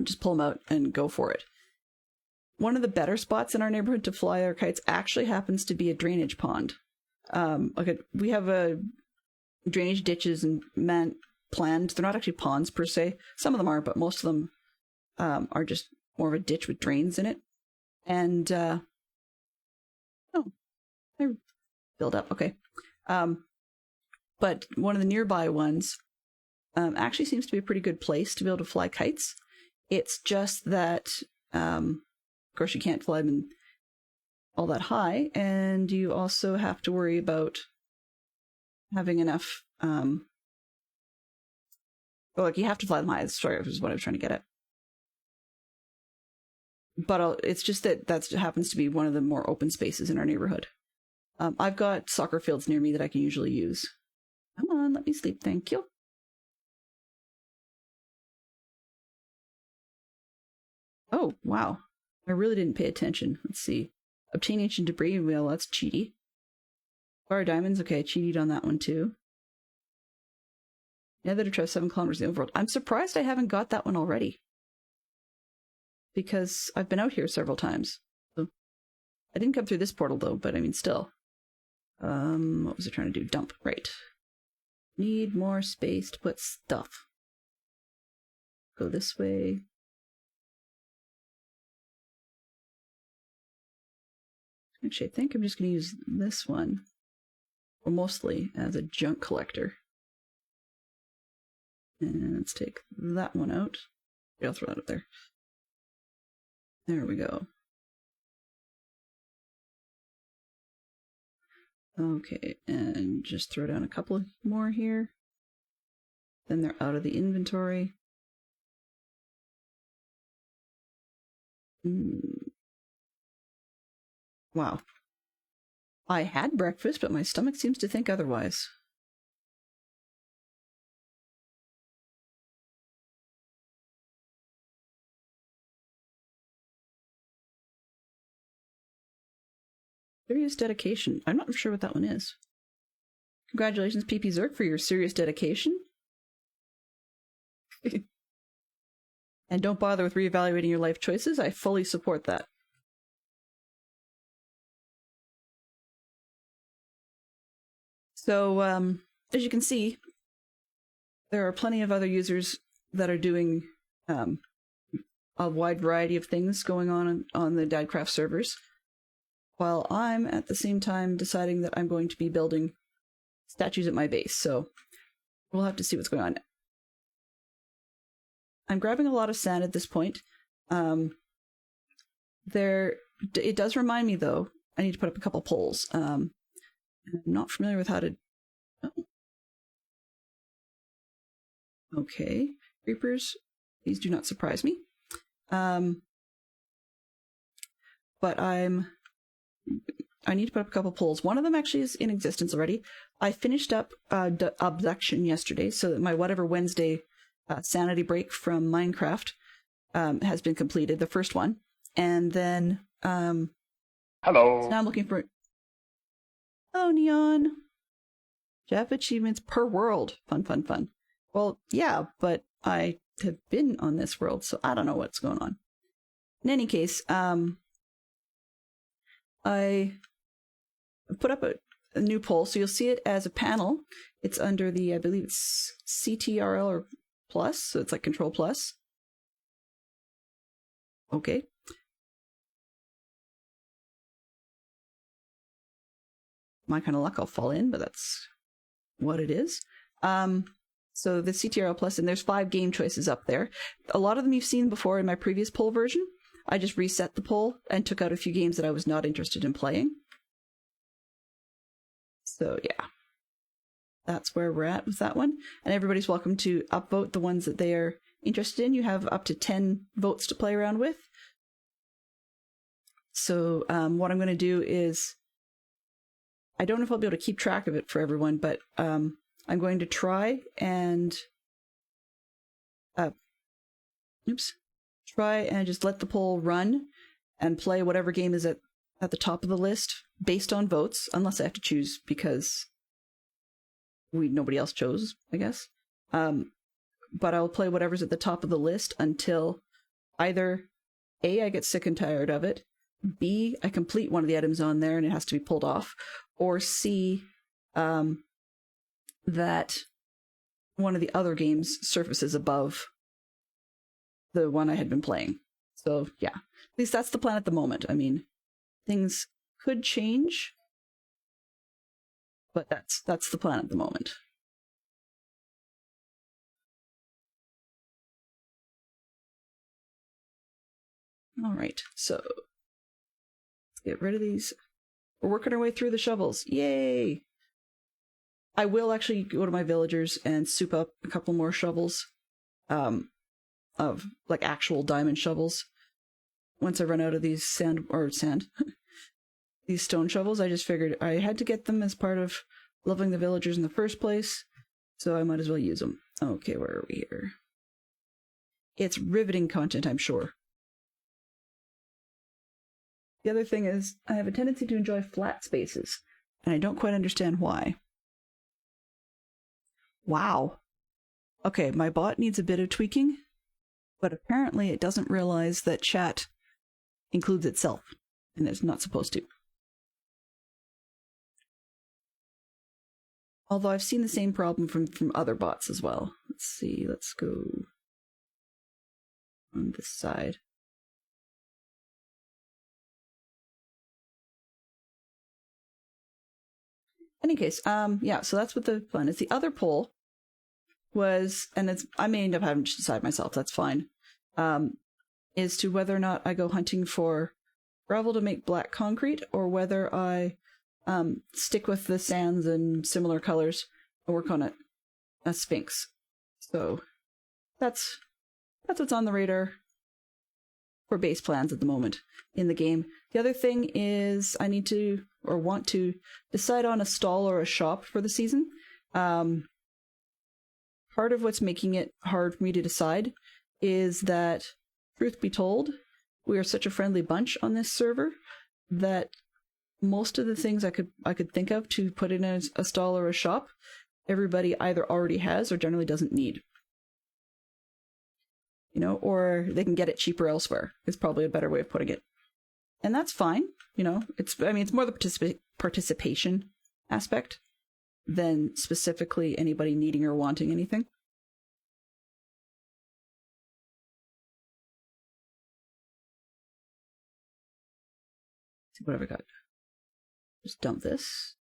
just pull them out and go for it. One of the better spots in our neighborhood to fly our kites actually happens to be a drainage pond. We have drainage ditches and planned. They're not actually ponds per se. Some of them are, but most of them are just more of a ditch with drains in it. And I build up. Okay. But one of the nearby ones actually seems to be a pretty good place to be able to fly kites. It's just that, of course, you can't fly them all that high, and you also have to worry about having enough. You have to fly them high. Sorry, is what I was trying to get at. But it's just that happens to be one of the more open spaces in our neighborhood. I've got soccer fields near me that I can usually use. Come on, let me sleep, thank you. Oh, wow. I really didn't pay attention. Let's see. Obtain ancient debris. Well, that's cheaty. Fire diamonds. Okay, I cheated on that one too. Nether to travel 7 kilometers in the overworld. I'm surprised I haven't got that one already. Because I've been out here several times. So I didn't come through this portal though, but I mean still. What was I trying to do? Dump. Right. Need more space to put stuff. Go this way. Actually, I think I'm just going to use this one, or mostly, as a junk collector. And let's take that one out. Yeah, I'll throw that up there. There we go. Okay, and just throw down a couple more here. Then they're out of the inventory. Wow. I had breakfast, but my stomach seems to think otherwise. Serious dedication. I'm not sure what that one is. Congratulations, PP Zerk, for your serious dedication. And don't bother with reevaluating your life choices. I fully support that. So, as you can see, there are plenty of other users that are doing a wide variety of things going on the Dadcraft servers, while I'm at the same time deciding that I'm going to be building statues at my base, so we'll have to see what's going on. I'm grabbing a lot of sand at this point. It does remind me, though, I need to put up a couple poles. I'm not familiar with how to... Oh. Okay. Creepers, these do not surprise me. But I need to put up a couple poles. One of them actually is in existence already. I finished up Abduction yesterday, so that my Whatever Wednesday sanity break from Minecraft has been completed, the first one. And then... Hello. So now I'm looking for... Hello, Neon. Jeff achievements per world. Fun, fun, fun. Well, yeah, but I have been on this world, so I don't know what's going on. In any case, I put up a new poll, so you'll see it as a panel. It's under the, I believe it's CTRL or plus, so it's like Control Plus. Okay. My kind of luck, I'll fall in, but that's what it is. So the CTRL Plus, and there's 5 game choices up there. A lot of them you've seen before in my previous poll version. I just reset the poll and took out a few games that I was not interested in playing. So yeah, that's where we're at with that one. And everybody's welcome to upvote the ones that they are interested in. You have up to 10 votes to play around with. So what I'm going to do is, I don't know if I'll be able to keep track of it for everyone, but I'm going to try and just let the poll run and play whatever game is at the top of the list based on votes, unless I have to choose because nobody else chose, I guess. But I'll play whatever's at the top of the list until either A, I get sick and tired of it, B, I complete one of the items on there and it has to be pulled off, or C, that one of the other games surfaces above the one I had been playing. So yeah, at least that's the plan at the moment. I mean, things could change, but that's the plan at the moment. All right, so let's get rid of these. We're working our way through the shovels. Yay! I will actually go to my villagers and soup up a couple more shovels, of like actual diamond shovels. Once I run out of these sand, these stone shovels, I just figured I had to get them as part of leveling the villagers in the first place, so I might as well use them. Okay, where are we here? It's riveting content, I'm sure. The other thing is, I have a tendency to enjoy flat spaces, and I don't quite understand why. Wow. Okay, my bot needs a bit of tweaking, but apparently it doesn't realize that chat includes itself, and it's not supposed to. Although I've seen the same problem from other bots as well. Let's see, let's go on this side. In any case, yeah, so that's what the plan is. The other poll was, and I may end up having to decide myself, that's fine, is to whether or not I go hunting for gravel to make black concrete, or whether I stick with the sands and similar colors and work on a sphinx. So that's what's on the radar for base plans at the moment in the game. The other thing is I need to, or want to, decide on a stall or a shop for the season. Part of what's making it hard for me to decide is that, truth be told, we are such a friendly bunch on this server that most of the things I could think of to put in a stall or a shop, everybody either already has or generally doesn't need. You know, or they can get it cheaper elsewhere. It's probably a better way of putting it. And that's fine. You know, it's more the participation aspect than specifically anybody needing or wanting anything. Let's see what have I got. Just dump this.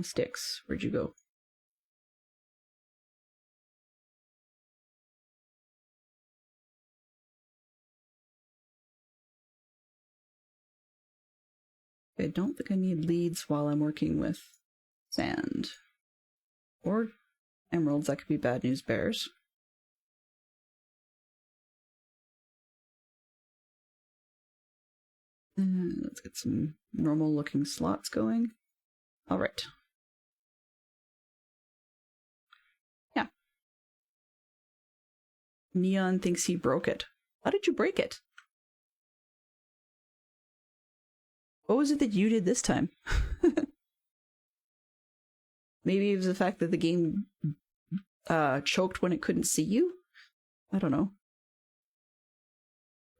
Sticks. Where'd you go? I don't think I need leads while I'm working with sand. Or emeralds. That could be bad news bears. Let's get some normal looking slots going. All right. Yeah. Neon thinks he broke it. How did you break it? What was it that you did this time? Maybe it was the fact that the game choked when it couldn't see you? I don't know.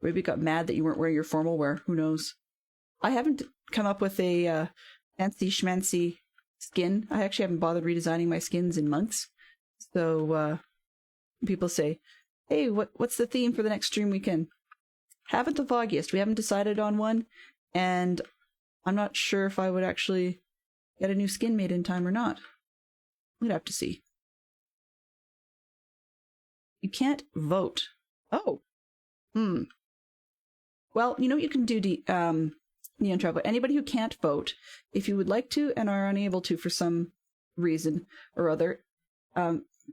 Maybe it got mad that you weren't wearing your formal wear. Who knows? I haven't come up with a fancy schmancy skin. I actually haven't bothered redesigning my skins in months. So people say, hey, what's the theme for the next stream weekend? Haven't the foggiest. We haven't decided on one. And I'm not sure if I would actually get a new skin made in time or not. We'd have to see. You can't vote. Oh. Well, you know what you can do, Neon Traveler? Anybody who can't vote, if you would like to and are unable to for some reason or other,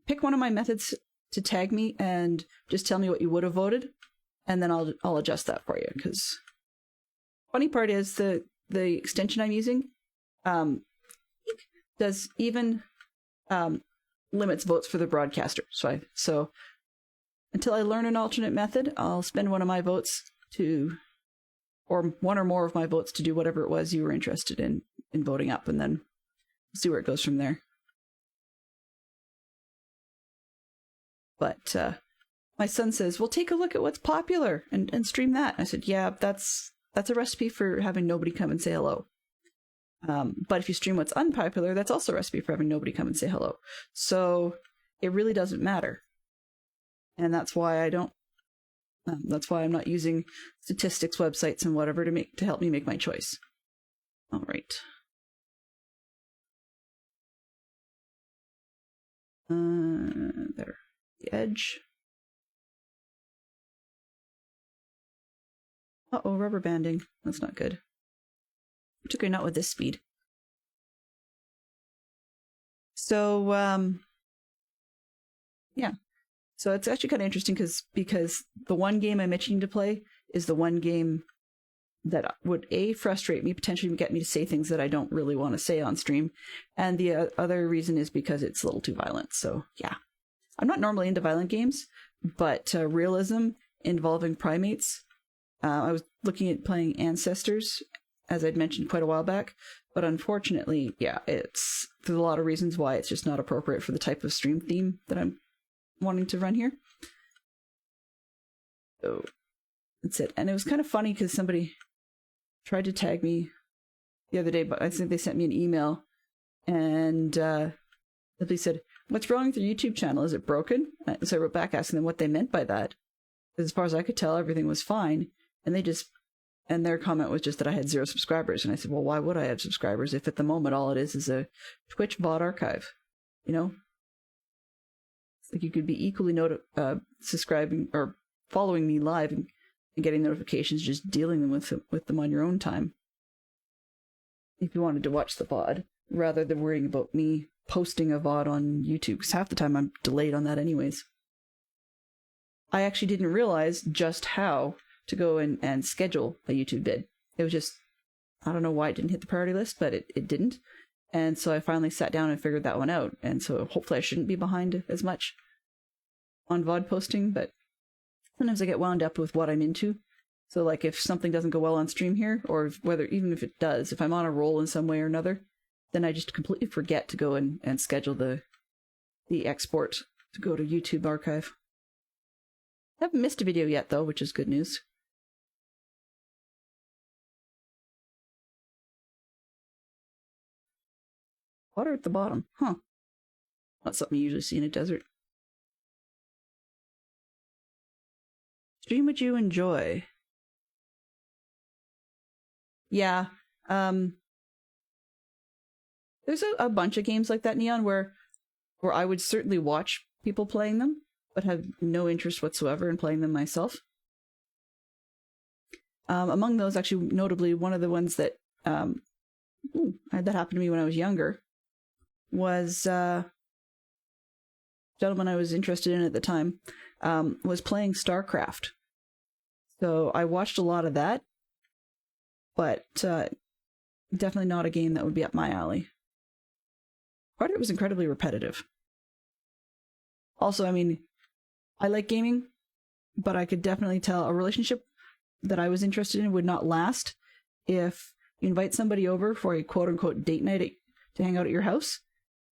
pick one of my methods to tag me and just tell me what you would have voted, and then I'll adjust that for you. Because funny part is the extension I'm using does even limits votes for the broadcaster. So until I learn an alternate method, I'll spend one of my votes or one or more of my votes to do whatever it was you were interested in voting up, and then see where it goes from there. But my son says, well, take a look at what's popular and stream that. I said, yeah, that's a recipe for having nobody come and say hello. But if you stream what's unpopular, that's also a recipe for having nobody come and say hello. So it really doesn't matter. And that's why that's why I'm not using statistics websites and whatever to help me make my choice. All right. There. The edge. Uh-oh, rubber banding. That's not good. Particularly not with this speed. So, yeah. So it's actually kind of interesting because the one game I'm itching to play is the one game that would frustrate me, potentially get me to say things that I don't really want to say on stream, and the other reason is because it's a little too violent. So yeah, I'm not normally into violent games, but realism involving primates. I was looking at playing Ancestors, as I'd mentioned quite a while back, but unfortunately, yeah, there's a lot of reasons why it's just not appropriate for the type of stream theme that I'm wanting to run here. So that's it. And it was kind of funny because somebody tried to tag me the other day, but I think they sent me an email, and they said, what's wrong with your YouTube channel? Is it broken? So I wrote back asking them what they meant by that. As far as I could tell, everything was fine. And their comment was just that I had 0 subscribers. And I said, well, why would I have subscribers if at the moment all it is a Twitch bot archive? You know? It's like you could be equally subscribing or following me live and getting notifications, just dealing with them on your own time. If you wanted to watch the VOD, rather than worrying about me posting a VOD on YouTube, because half the time I'm delayed on that anyways. I actually didn't realize just how to go and schedule a YouTube vid. It was just, I don't know why it didn't hit the priority list, but it didn't. And so I finally sat down and figured that one out. And so hopefully I shouldn't be behind as much on VOD posting, but sometimes I get wound up with what I'm into. So like if something doesn't go well on stream here, or even if it does, if I'm on a roll in some way or another, then I just completely forget to go and schedule the export to go to YouTube archive. I haven't missed a video yet though, which is good news. Water at the bottom, huh? Not something you usually see in a desert. Stream what you enjoy. Yeah, There's a bunch of games like that, Neon, where I would certainly watch people playing them, but have no interest whatsoever in playing them myself. Among those, actually, notably, one of the ones that that happened to me when I was younger was a gentleman I was interested in at the time was playing StarCraft. So I watched a lot of that, but definitely not a game that would be up my alley. Part of it was incredibly repetitive. Also, I mean, I like gaming, but I could definitely tell a relationship that I was interested in would not last if you invite somebody over for a quote-unquote date night to hang out at your house,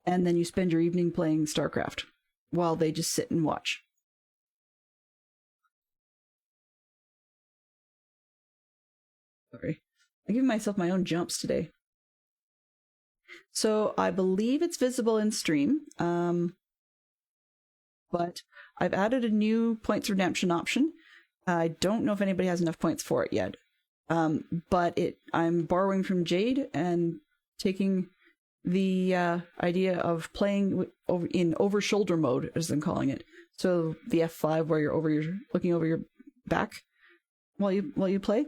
and then you spend your evening playing StarCraft while they just sit and watch. Sorry. I'm giving myself my own jumps today. So I believe it's visible in stream, but I've added a new points redemption option. I don't know if anybody has enough points for it yet, but I'm borrowing from Jade and taking the idea of playing over shoulder mode, as I'm calling it. So the F5 where you're looking over your back while you play.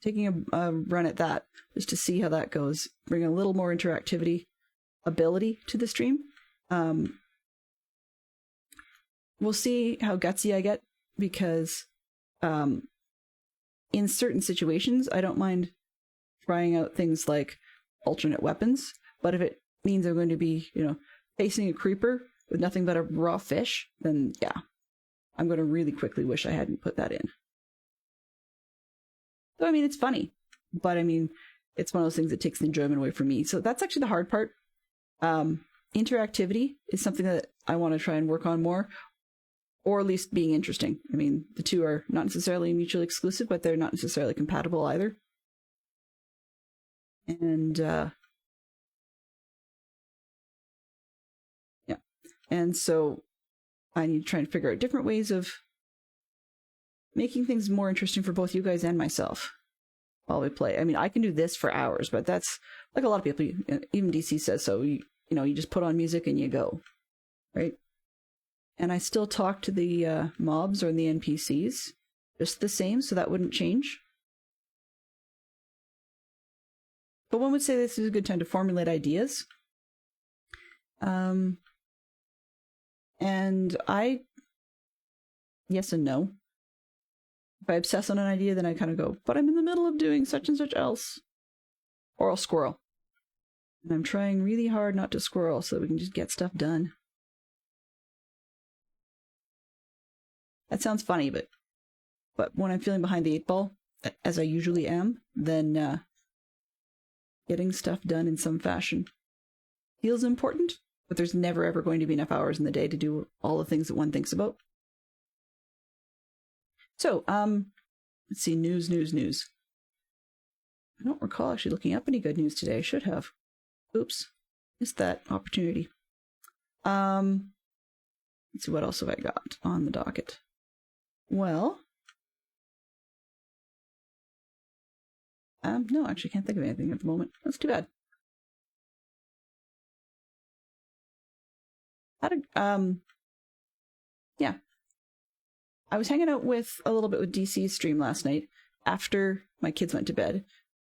Taking a run at that just to see how that goes. Bring a little more interactivity ability to the stream. We'll see how gutsy I get, because in certain situations I don't mind trying out things like alternate weapons, but if it means I'm going to be, facing a creeper with nothing but a raw fish, then yeah, I'm going to really quickly wish I hadn't put that in. So, I mean, it's funny, but I mean, it's one of those things that takes the enjoyment away from me. So that's actually the hard part. Interactivity is something that I want to try and work on more, or at least being interesting. I mean, the two are not necessarily mutually exclusive, but they're not necessarily compatible either. And, yeah. And so I need to try and figure out different ways of making things more interesting for both you guys and myself while we play. I mean, I can do this for hours, but that's like a lot of people, even DC says so. You just put on music and you go, right? And I still talk to the mobs or the NPCs just the same, so that wouldn't change. But one would say this is a good time to formulate ideas. And yes and no. If I obsess on an idea, then I kind of go, but I'm in the middle of doing such and such else. Or I'll squirrel. And I'm trying really hard not to squirrel so that we can just get stuff done. That sounds funny, but when I'm feeling behind the 8 ball, as I usually am, then getting stuff done in some fashion feels important, but there's never ever going to be enough hours in the day to do all the things that one thinks about. So, let's see, news. I don't recall actually looking up any good news today. I should have. Oops, missed that opportunity. Let's see, what else have I got on the docket? Well, no, actually can't think of anything at the moment. That's too bad. Yeah. I was hanging out a little bit with DC's stream last night after my kids went to bed,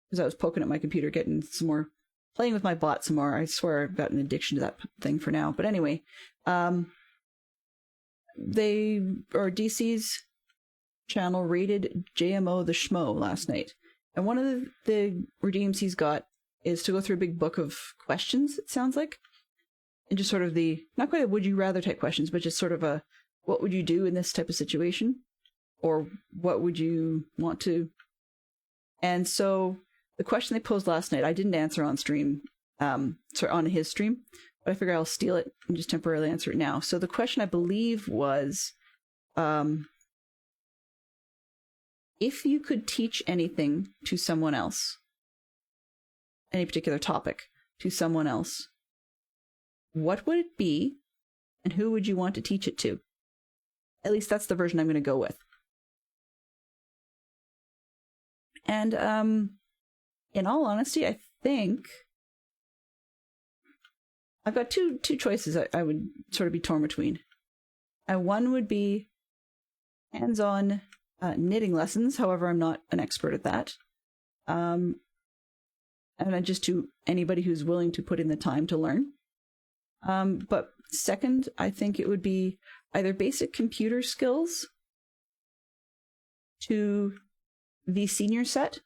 because I was poking at my computer, getting some more, playing with my bot some more. I swear I've got an addiction to that thing for now. But anyway, DC's channel rated JMO the Schmo last night. And one of the redeems he's got is to go through a big book of questions, it sounds like. And just sort of not quite a would you rather type questions, but just sort of a, what would you do in this type of situation? Or what would you want to? And so the question they posed last night, I didn't answer on stream, on his stream, but I figure I'll steal it and just temporarily answer it now. So the question, I believe, was, if you could teach anything to someone else, any particular topic to someone else, what would it be, and who would you want to teach it to? At least that's the version I'm going to go with. And in all honesty, I think I've got two choices I would sort of be torn between. And one would be hands-on knitting lessons. However, I'm not an expert at that. And just to anybody who's willing to put in the time to learn. But second, I think it would be either basic computer skills to the senior set,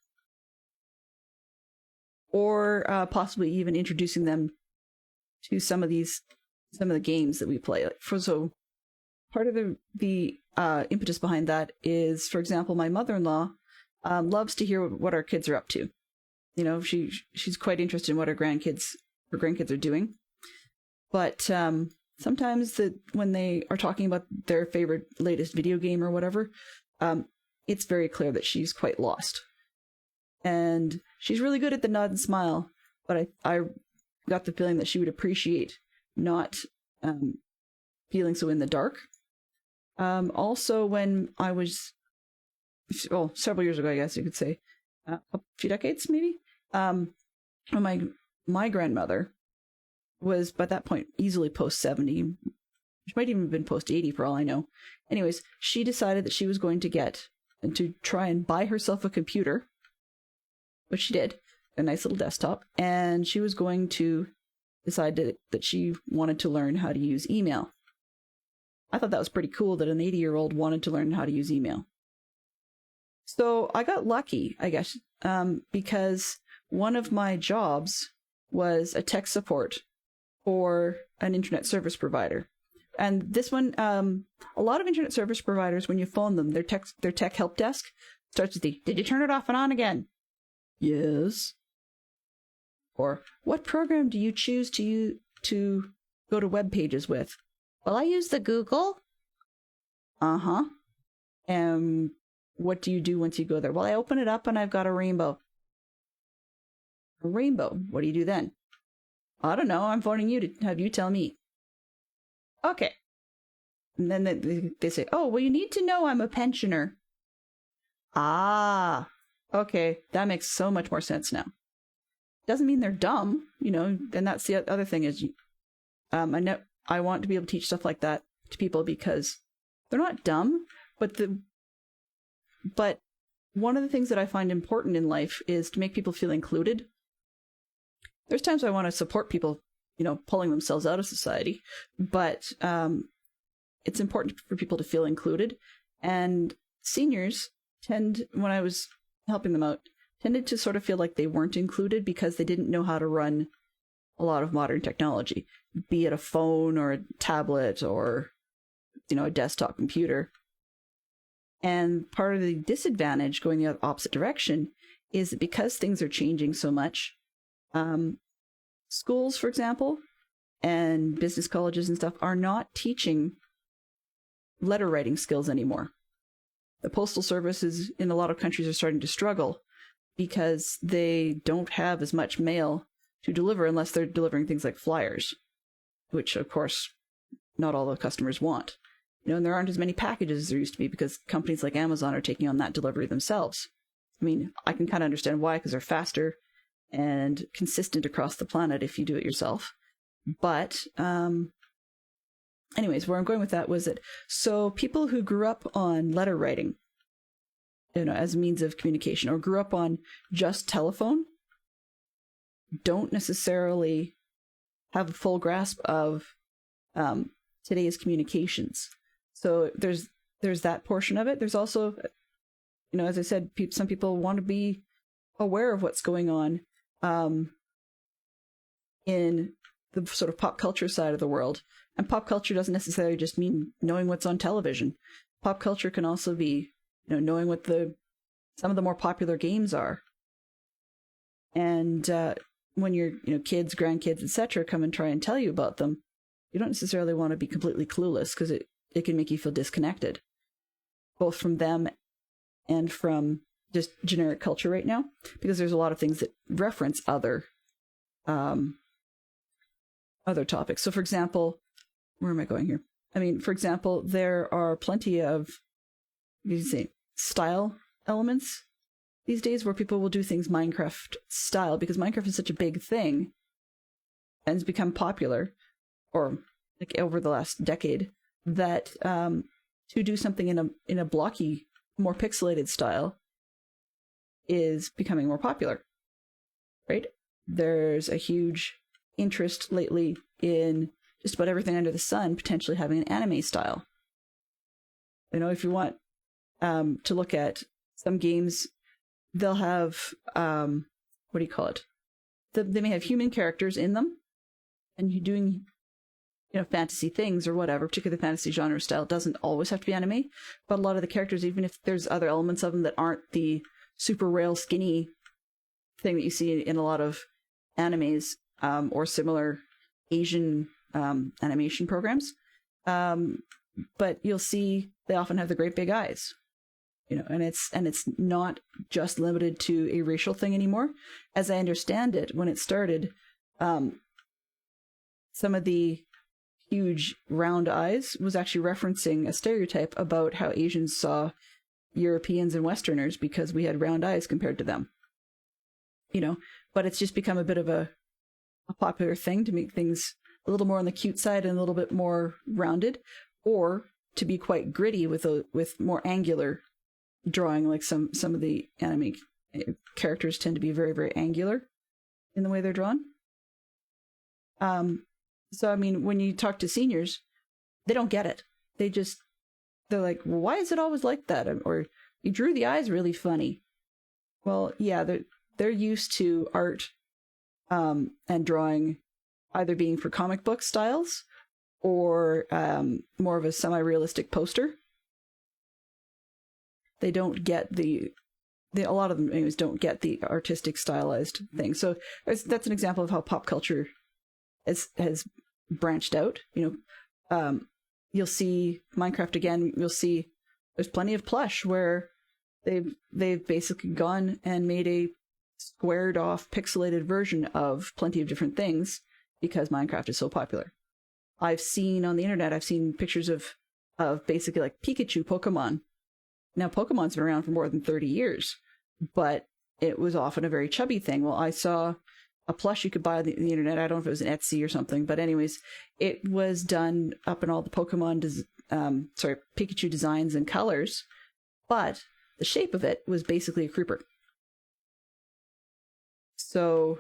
or possibly even introducing them to some of the games that we play. So part of the impetus behind that is, for example, my mother-in-law loves to hear what our kids are up to. You know, she's quite interested in what her grandkids are doing. But sometimes when they are talking about their favorite latest video game or whatever, it's very clear that she's quite lost. And she's really good at the nod and smile, but I got the feeling that she would appreciate not feeling so in the dark. Also, when I was, several years ago, I guess you could say, a few decades maybe, when my grandmother was, by that point, easily post-70. She might even have been post-80 for all I know. Anyways, she decided that she was going to try and buy herself a computer, which she did, a nice little desktop, and she was going to decide that she wanted to learn how to use email. I thought that was pretty cool that an 80-year-old wanted to learn how to use email. So I got lucky, I guess, because one of my jobs was a tech support for an internet service provider. And this one, a lot of internet service providers, when you phone them, their tech help desk starts with did you turn it off and on again? Yes. Or, what program do you choose to go to web pages with? Well, I use the Google. Uh-huh. And what do you do once you go there? Well, I open it up and I've got a rainbow. A rainbow. What do you do then? I don't know. I'm phoning you to have you tell me. Okay. And then they say, oh, well, you need to know I'm a pensioner. Ah, okay. That makes so much more sense now. Doesn't mean they're dumb, and that's the other thing is, I want to be able to teach stuff like that to people because they're not dumb, but one of the things that I find important in life is to make people feel included. There's times I want to support people, pulling themselves out of society, but it's important for people to feel included. And seniors when I was helping them out, tended to sort of feel like they weren't included because they didn't know how to run a lot of modern technology, be it a phone or a tablet or, a desktop computer. And part of the disadvantage going the opposite direction is that because things are changing so much, schools, for example, and business colleges and stuff are not teaching letter writing skills anymore. The postal services in a lot of countries are starting to struggle because they don't have as much mail to deliver unless they're delivering things like flyers, which, of course, not all the customers want. And there aren't as many packages as there used to be because companies like Amazon are taking on that delivery themselves. I mean, I can kind of understand why, because they're faster and consistent across the planet if you do it yourself. But anyways, where I'm going with that was that, so people who grew up on letter writing, as a means of communication, or grew up on just telephone, don't necessarily have a full grasp of today's communications. So there's that portion of it. There's also, as I said, some people want to be aware of what's going on in the sort of pop culture side of the world. And pop culture doesn't necessarily just mean knowing what's on television. Pop culture can also be, knowing what some of the more popular games are. And when your kids, grandkids, etc., come and try and tell you about them, you don't necessarily want to be completely clueless because it can make you feel disconnected, both from them and from just generic culture right now, because there's a lot of things that reference other topics. So, for example, where am I going here? I mean, for example, there are plenty of, style elements these days where people will do things Minecraft style because Minecraft is such a big thing. and has become popular, or like over the last decade, that to do something in a blocky, more pixelated style is becoming more popular, right? There's a huge interest lately in just about everything under the sun potentially having an anime style. You know, if you want to look at some games, they'll have what do you call it? They may have human characters in them, and you're doing, you know, fantasy things or whatever. Particularly the fantasy genre style doesn't always have to be anime, but a lot of the characters, even if there's other elements of them that aren't the super rail skinny thing that you see in a lot of animes or similar Asian animation programs, but you'll see they often have the great big eyes, you know, and it's not just limited to a racial thing anymore. As I understand it, when it started, some of the huge round eyes was actually referencing a stereotype about how Asians saw Europeans and Westerners because we had round eyes compared to them, you know. But it's just become a bit of a popular thing to make things a little more on the cute side and a little bit more rounded, or to be quite gritty with more angular drawing. Like some of the anime characters tend to be very, very angular in the way they're drawn. So, I mean, when you talk to seniors, they don't get it. They're like, well, why is it always like that? Or you drew the eyes really funny. Well, yeah, they're used to art and drawing either being for comic book styles or more of a semi-realistic poster. They don't get a lot of them anyways don't get the artistic stylized thing. So that's an example of how pop culture has branched out. You know, you'll see Minecraft again. You'll see there's plenty of plush where they've basically gone and made a squared off pixelated version of plenty of different things because Minecraft is so popular. I've seen on the internet pictures of basically like Pikachu Pokemon. Now Pokemon's been around for more than 30 years, but it was often a very chubby thing. Well, I saw a plush you could buy on the internet. I don't know if it was an Etsy or something, but anyways, it was done up in all the Pikachu designs and colors, but the shape of it was basically a creeper. So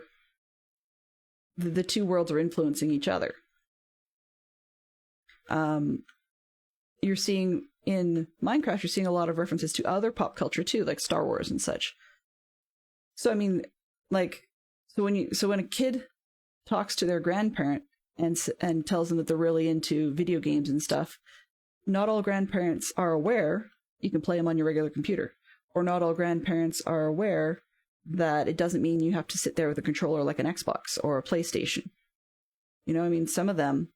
the two worlds are influencing each other. You're seeing in Minecraft, you're seeing a lot of references to other pop culture too, like Star Wars and such. So I mean, like, so when a kid talks to their grandparent and tells them that they're really into video games and stuff, not all grandparents are aware you can play them on your regular computer, or not all grandparents are aware that it doesn't mean you have to sit there with a controller like an Xbox or a PlayStation. You know, I mean, some of them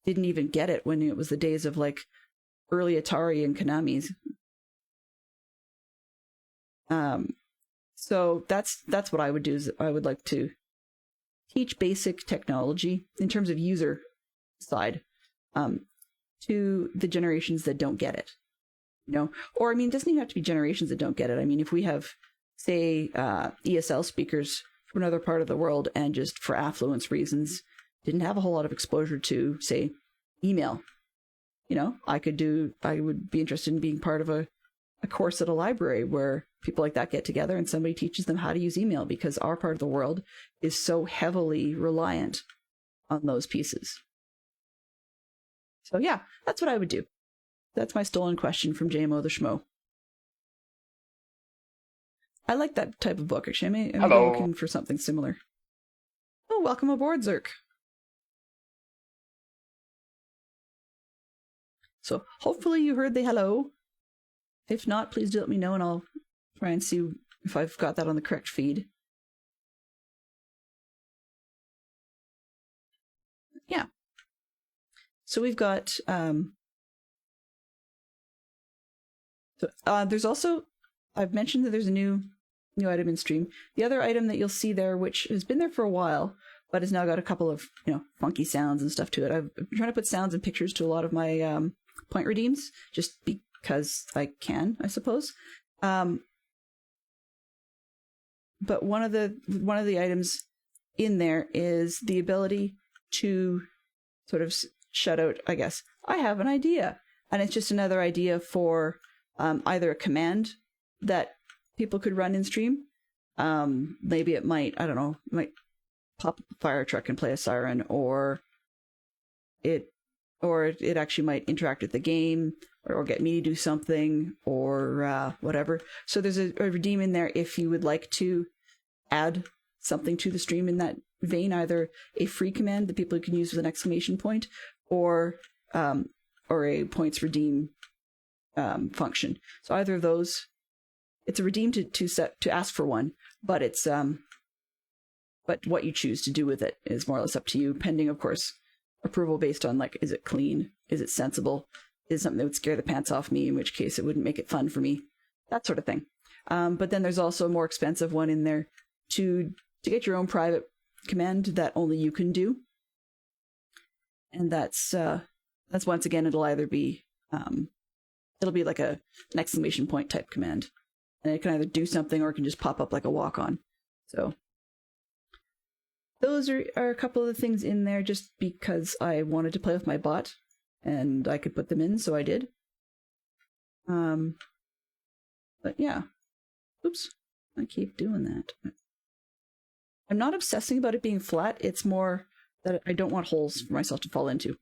didn't even get it when it was the days of like early Atari and Konami's. So that's what I would do. Is I would like to teach basic technology in terms of user side to the generations that don't get it. You know, or I mean, it doesn't even have to be generations that don't get it. I mean, if we have, say, ESL speakers from another part of the world and just for affluence reasons didn't have a whole lot of exposure to, say, email, you know, I would be interested in being part of a course at a library where people like that get together and somebody teaches them how to use email, because our part of the world is so heavily reliant on those pieces. So yeah, that's what I would do. That's my stolen question from JMO the Schmo. I like that type of book, actually. I may be looking for something similar. Oh, welcome aboard, Zerk. So hopefully you heard the hello. If not, please do let me know and I'll try and see if I've got that on the correct feed. Yeah. So we've got... there's also... I've mentioned that there's a new item in stream. The other item that you'll see there, which has been there for a while, but has now got a couple of, you know, funky sounds and stuff to it. I've been trying to put sounds and pictures to a lot of my point redeems, just because I can, I suppose. But one of the items in there is the ability to sort of shut out, I guess, I have an idea. And it's just another idea for either a command that people could run in stream. Maybe it might, I don't know, might pop up a fire truck and play a siren, or it actually might interact with the game, or get me to do something, or whatever. So there's a redeem in there if you would like to add something to the stream in that vein, either a free command that people can use with an exclamation point, or a points redeem function. So either of those, it's a redeem to ask for one, but it's but what you choose to do with it is more or less up to you, pending, of course, approval based on, like, is it clean? Is it sensible? Is it something that would scare the pants off me, in which case it wouldn't make it fun for me? That sort of thing. But then there's also a more expensive one in there to get your own private command that only you can do. And that's once again, it'll either be, it'll be like an exclamation point type command. And it can either do something or it can just pop up like a walk-on. So those are a couple of the things in there just because I wanted to play with my bot and I could put them in, so I did. But yeah. Oops. I keep doing that. I'm not obsessing about it being flat. It's more that I don't want holes for myself to fall into.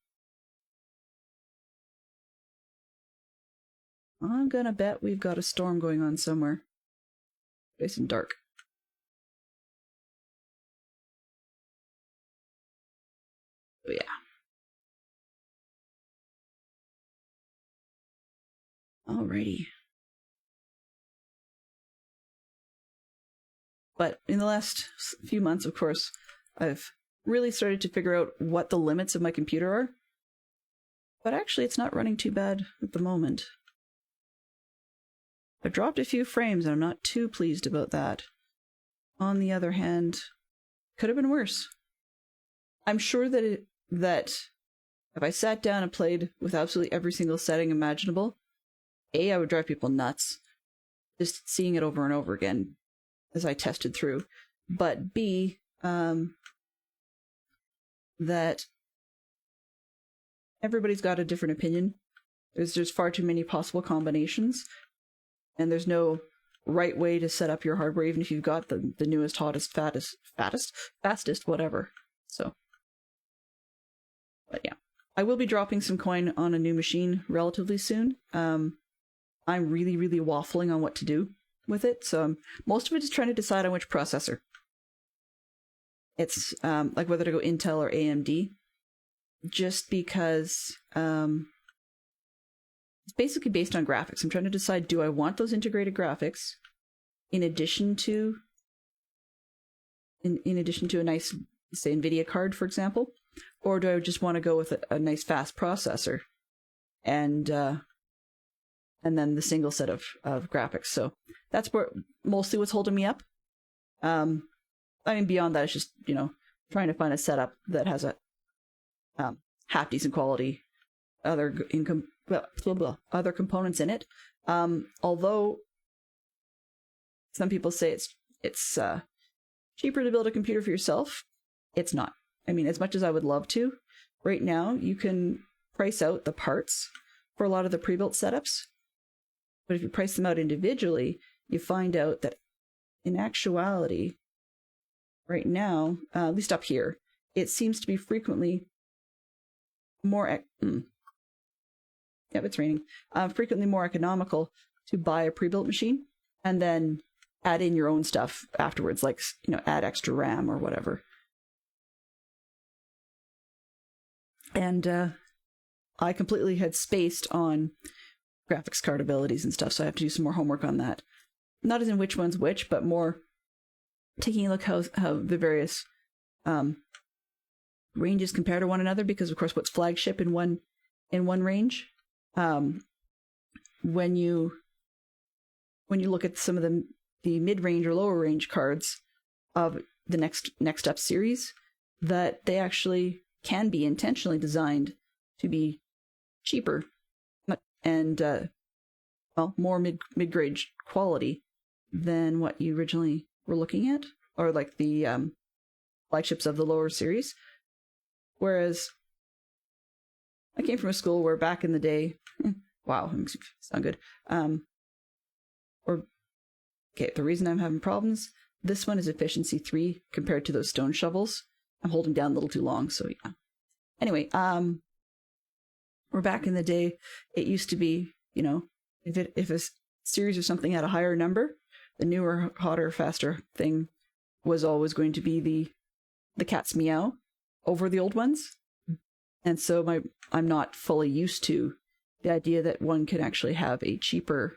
I'm gonna bet we've got a storm going on somewhere. Nice and dark. Oh yeah. Alrighty. But in the last few months, of course, I've really started to figure out what the limits of my computer are. But actually, it's not running too bad at the moment. I dropped a few frames, and I'm not too pleased about that. On the other hand, could have been worse. I'm sure that that if I sat down and played with absolutely every single setting imaginable, A, I would drive people nuts, just seeing it over and over again as I tested through. But B, that everybody's got a different opinion. There's far too many possible combinations, and there's no right way to set up your hardware, even if you've got the newest, hottest, fastest, whatever. So, but yeah, I will be dropping some coin on a new machine relatively soon. I'm really, really waffling on what to do with it, so most of it is trying to decide on which processor. It's like whether to go Intel or AMD, just because it's basically based on graphics. I'm trying to decide, do I want those integrated graphics in addition to a nice, say, NVIDIA card, for example, or do I just want to go with a nice fast processor and then the single set of graphics? So that's mostly what's holding me up. I mean, beyond that, it's just, trying to find a setup that has a half decent quality, other components in it. Although some people say it's cheaper to build a computer for yourself, it's not. I mean, as much as I would love to, right now you can price out the parts for a lot of the pre-built setups, but if you price them out individually, you find out that in actuality, right now, at least up here, it seems to be frequently more it's raining. Frequently more economical to buy a pre-built machine and then add in your own stuff afterwards, like, add extra RAM or whatever. And I completely had spaced on graphics card abilities and stuff, so I have to do some more homework on that. Not as in which one's which, but more taking a look how the various ranges compare to one another, because of course what's flagship in one range, when you look at some of the mid-range or lower range cards of the next up series, that they actually can be intentionally designed to be cheaper and more mid-grade quality than what you originally were looking at, or like the flagships of the lower series. Whereas I came from a school where back in the day, wow, that makes me sound good. The reason I'm having problems, this one is efficiency 3 compared to those stone shovels. I'm holding down a little too long, so yeah. Anyway, where back in the day, it used to be, if a series or something had a higher number, the newer, hotter, faster thing was always going to be the cat's meow over the old ones. And so I'm not fully used to the idea that one can actually have a cheaper,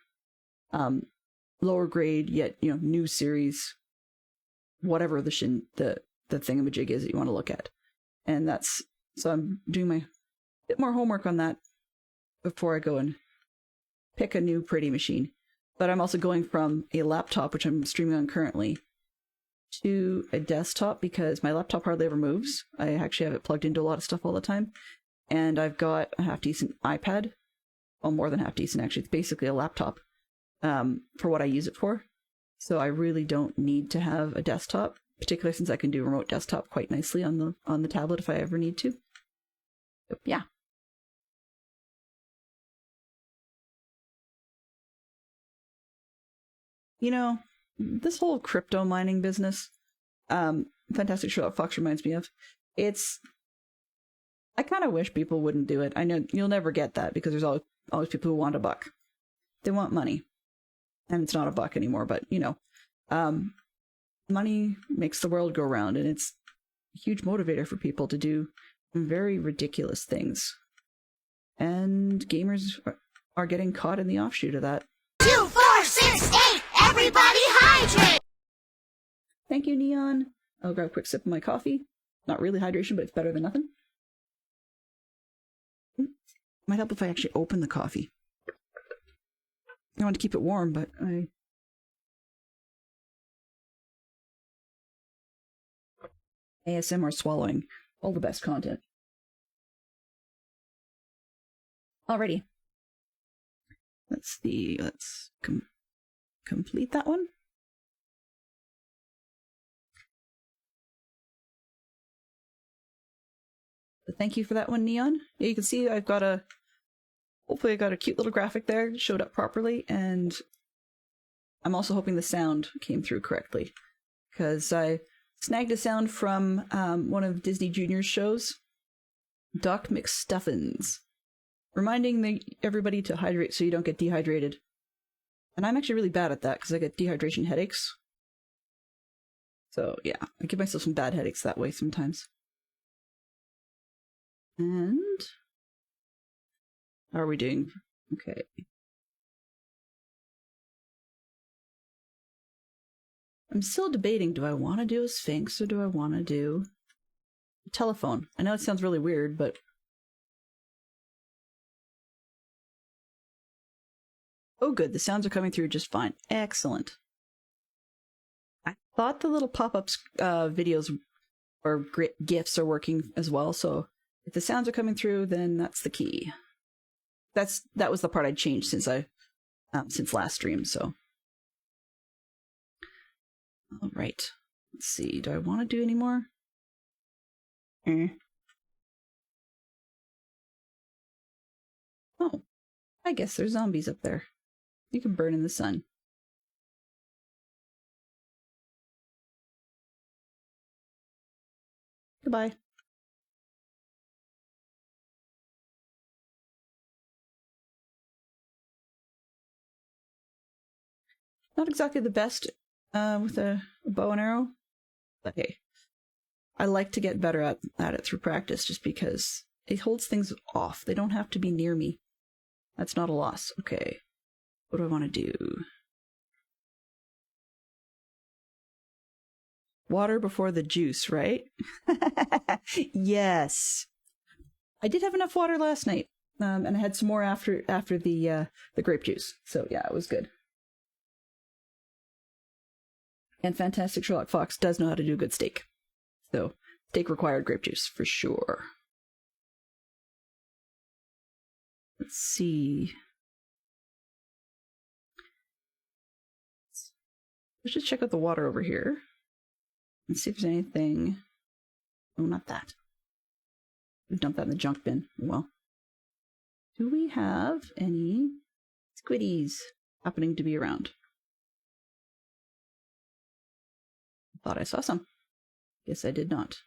lower grade, yet, new series, whatever the thingamajig is that you want to look at. And so I'm doing my bit more homework on that before I go and pick a new pretty machine. But I'm also going from a laptop, which I'm streaming on currently, to a desktop because my laptop hardly ever moves. I actually have it plugged into a lot of stuff all the time. And I've got a half-decent iPad. Well, more than half-decent, actually. It's basically a laptop for what I use it for. So I really don't need to have a desktop, particularly since I can do remote desktop quite nicely on the tablet if I ever need to. So, yeah. This whole crypto mining business, Fantastic Sherlock Fox reminds me of, I kind of wish people wouldn't do it. I know you'll never get that because there's always people who want a buck. They want money. And it's not a buck anymore, but, money makes the world go round, and it's a huge motivator for people to do very ridiculous things. And gamers are getting caught in the offshoot of that. 2, 4, 6, 8, everybody hydrate! Thank you, Neon. I'll grab a quick sip of my coffee. Not really hydration, but it's better than nothing. Might help if I actually open the coffee. I want to keep it warm, but ASMR swallowing. All the best content. Alrighty. Let's complete that one. But thank you for that one, Neon. Yeah, you can see hopefully I got a cute little graphic there, showed up properly, and I'm also hoping the sound came through correctly, because I snagged a sound from one of Disney Junior's shows, Doc McStuffins, reminding everybody to hydrate so you don't get dehydrated. And I'm actually really bad at that, because I get dehydration headaches. So, yeah, I give myself some bad headaches that way sometimes. And how are we doing? Okay. I'm still debating, do I want to do a Sphinx or do I want to do a telephone? I know it sounds really weird, but oh good, the sounds are coming through just fine. Excellent. I thought the little pop-ups videos or GIFs are working as well, so if the sounds are coming through, then that's the key. That was the part I'd changed since last stream, so. All right. Let's see. Do I want to do any more? Oh, I guess there's zombies up there. You can burn in the sun. Goodbye. Not exactly the best with a bow and arrow, but hey, I like to get better at it through practice just because it holds things off. They don't have to be near me. That's not a loss. Okay, what do I want to do? Water before the juice, right? Yes. I did have enough water last night, and I had some more after the grape juice. So yeah, it was good. And Fantastic Sherlock Fox does know how to do a good steak. So, steak required grape juice, for sure. Let's see. Let's just check out the water over here. And see if there's anything. Oh, not that. Dump that in the junk bin. Well, do we have any squiddies happening to be around? Thought I saw some. Guess I did not.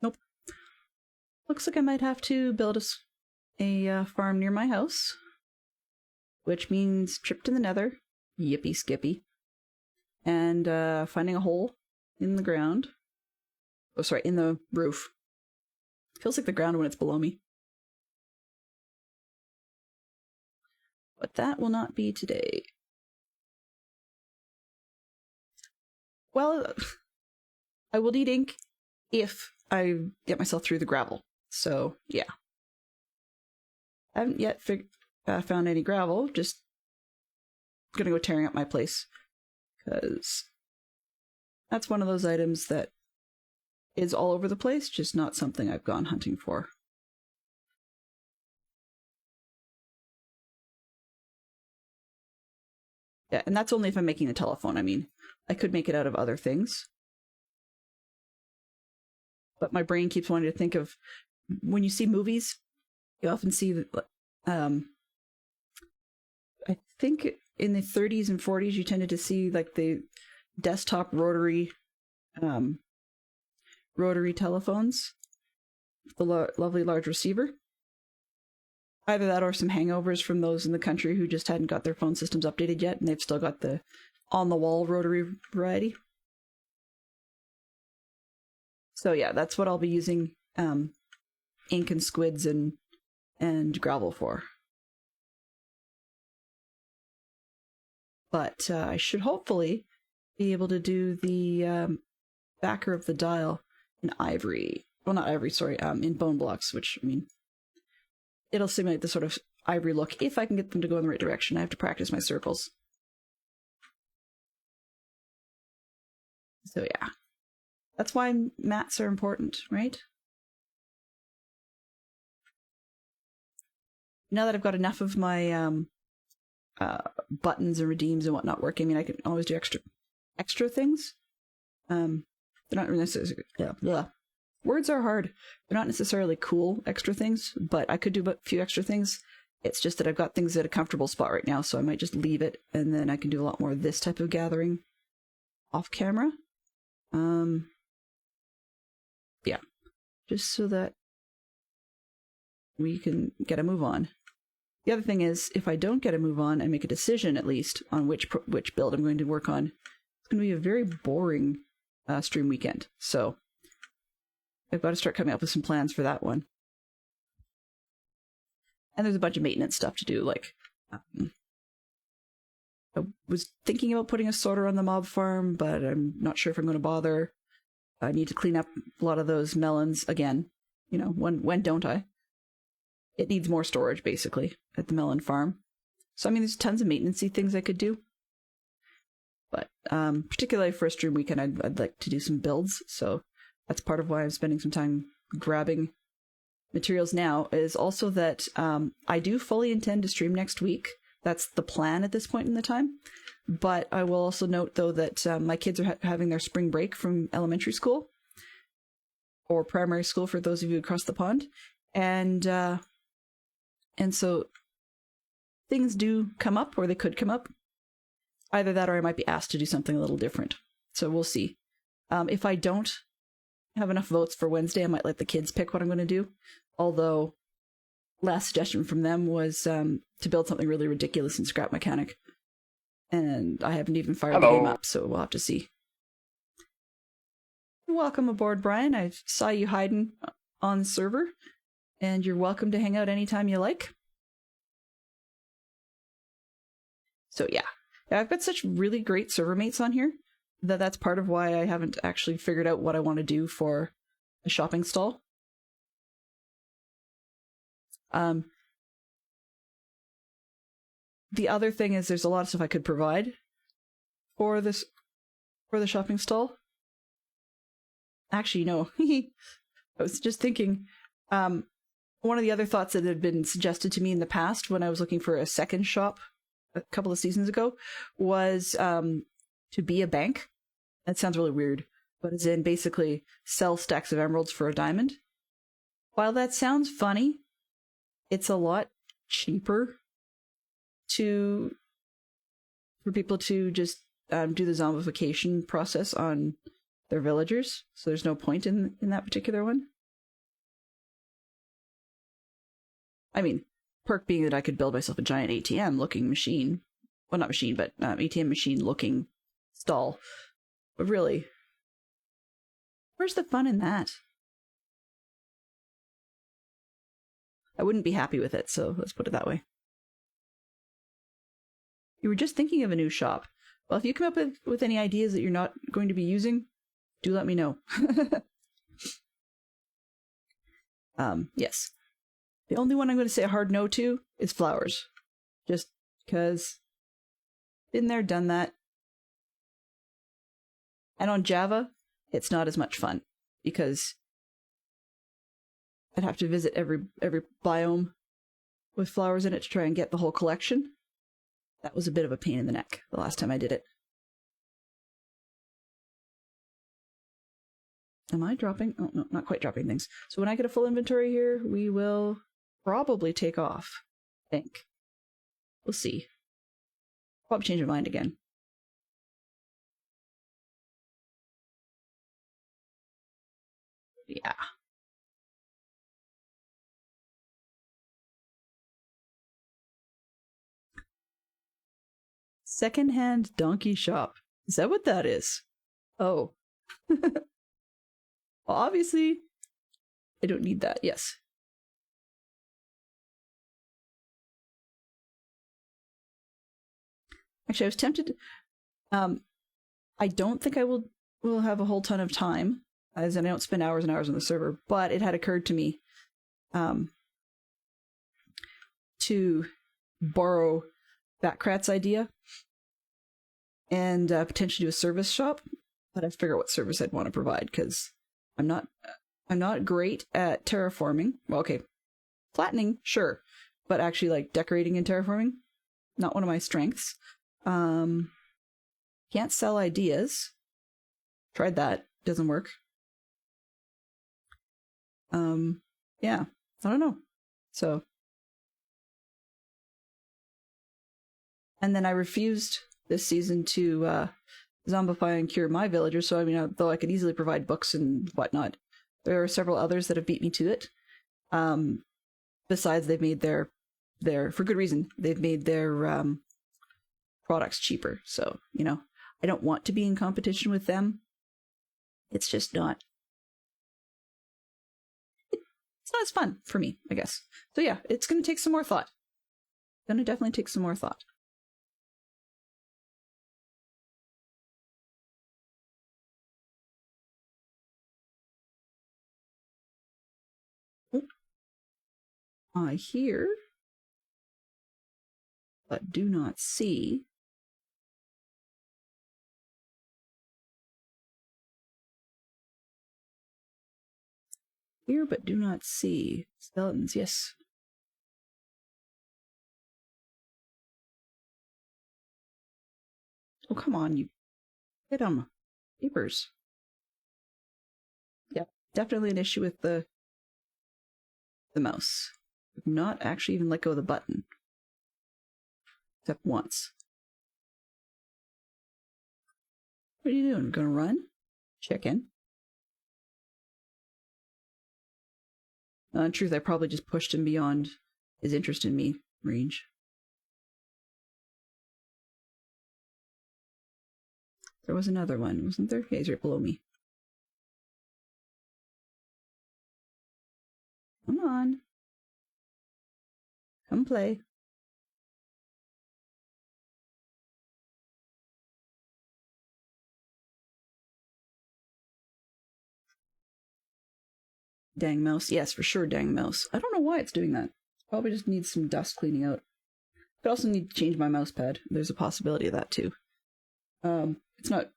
Nope. Looks like I might have to build a farm near my house, which means trip to the nether. Yippee skippy. And finding a hole in the ground. Oh, sorry, in the roof. Feels like the ground when it's below me. But that will not be today. Well, I will need ink if I get myself through the gravel. So, yeah. I haven't yet found any gravel, just gonna go tearing up my place. Because that's one of those items that is all over the place, just not something I've gone hunting for. Yeah, and that's only if I'm making the telephone. I mean, I could make it out of other things. But my brain keeps wanting to think of, when you see movies, you often see that, I think in the 30s and 40s, you tended to see like the desktop rotary telephones, the lovely large receiver. Either that or some hangovers from those in the country who just hadn't got their phone systems updated yet, and they've still got the on-the-wall rotary variety. So yeah, that's what I'll be using ink and squids and gravel for. But I should hopefully be able to do the backer of the dial in ivory. Well, not ivory, sorry, in bone blocks, which, I mean, it'll simulate the sort of ivory look if I can get them to go in the right direction. I have to practice my circles. So yeah. That's why mats are important, right? Now that I've got enough of my buttons and redeems and whatnot working, I mean, I can always do extra things. They're not necessarily... Yeah. Words are hard. They're not necessarily cool extra things, but I could do a few extra things. It's just that I've got things at a comfortable spot right now, so I might just leave it, and then I can do a lot more of this type of gathering off camera. Yeah. Just so that we can get a move on. The other thing is, if I don't get a move on and make a decision, at least, on which build I'm going to work on, it's going to be a very boring stream weekend. So I've got to start coming up with some plans for that one. And there's a bunch of maintenance stuff to do, like I was thinking about putting a sorter on the mob farm, but I'm not sure if I'm going to bother. I need to clean up a lot of those melons again. You know, when don't I? It needs more storage, basically, at the melon farm. So, I mean, there's tons of maintenance-y things I could do. But particularly for a stream weekend, I'd like to do some builds. So that's part of why I'm spending some time grabbing materials now, is also that I do fully intend to stream next week. That's the plan at this point in the time. But I will also note, though, that my kids are having their spring break from elementary school, or primary school for those of you across the pond. And so things do come up, or they could come up. Either that, or I might be asked to do something a little different. So we'll see. If I don't have enough votes for Wednesday, I might let the kids pick what I'm going to do. Although, last suggestion from them was to build something really ridiculous in Scrap Mechanic. And I haven't even fired the game up, so we'll have to see. Welcome aboard, Brian. I saw you hiding on the server, and you're welcome to hang out anytime you like. So yeah, I've got such really great server mates on here that that's part of why I haven't actually figured out what I want to do for a shopping stall. The other thing is there's a lot of stuff I could provide for the shopping stall. Actually, no. I was just thinking, one of the other thoughts that had been suggested to me in the past when I was looking for a second shop a couple of seasons ago was to be a bank. That sounds really weird, but as in basically sell stacks of emeralds for a diamond. While that sounds funny, it's a lot cheaper for people to just do the zombification process on their villagers, so there's no point in that particular one. I mean, perk being that I could build myself a giant ATM-looking machine. Well, not machine, but ATM machine-looking stall. But really, where's the fun in that? I wouldn't be happy with it, so let's put it that way. You were just thinking of a new shop. Well, if you come up with any ideas that you're not going to be using, do let me know. Yes. The only one I'm going to say a hard no to is flowers. Just because been there, done that. And on Java, it's not as much fun because I'd have to visit every biome with flowers in it to try and get the whole collection. That was a bit of a pain in the neck the last time I did it. Am I dropping? Oh, no, not quite dropping things. So when I get a full inventory here, we will probably take off. I think. We'll see. Probably change my mind again. Yeah. Secondhand donkey shop. Is that what that is? Oh. Well, obviously, I don't need that. Yes. Actually, I was tempted. I don't think I will have a whole ton of time, as in I don't spend hours and hours on the server. But it had occurred to me to borrow Batkrat's idea and potentially do a service shop. But I figure out what service I'd want to provide because I'm not great at terraforming. Well, okay, flattening, sure, but actually like decorating and terraforming, not one of my strengths. Can't sell ideas. Tried that, doesn't work. Yeah, I don't know. So, and then I refused this season to zombify and cure my villagers. So I mean, though I could easily provide books and whatnot, there are several others that have beat me to it. Besides, they've made their for good reason. They've made their products cheaper. So you know, I don't want to be in competition with them. It's just not. It's not as fun for me, I guess. So yeah, it's going to take some more thought. Going to definitely take some more thought. I hear, but do not see. Hear, but do not see. Skeletons, yes. Oh, come on, you hit them. Papers. Yep, definitely an issue with the mouse. I've not actually even let go of the button. Except once. What are you doing? Gonna run? Chicken. In truth, I probably just pushed him beyond his interest in me range. There was another one, wasn't there? Yeah, he's right below me. Come on. Come play. Dang mouse. Yes, for sure, dang mouse. I don't know why it's doing that. Probably just needs some dust cleaning out. Could also need to change my mouse pad. There's a possibility of that too. It's not.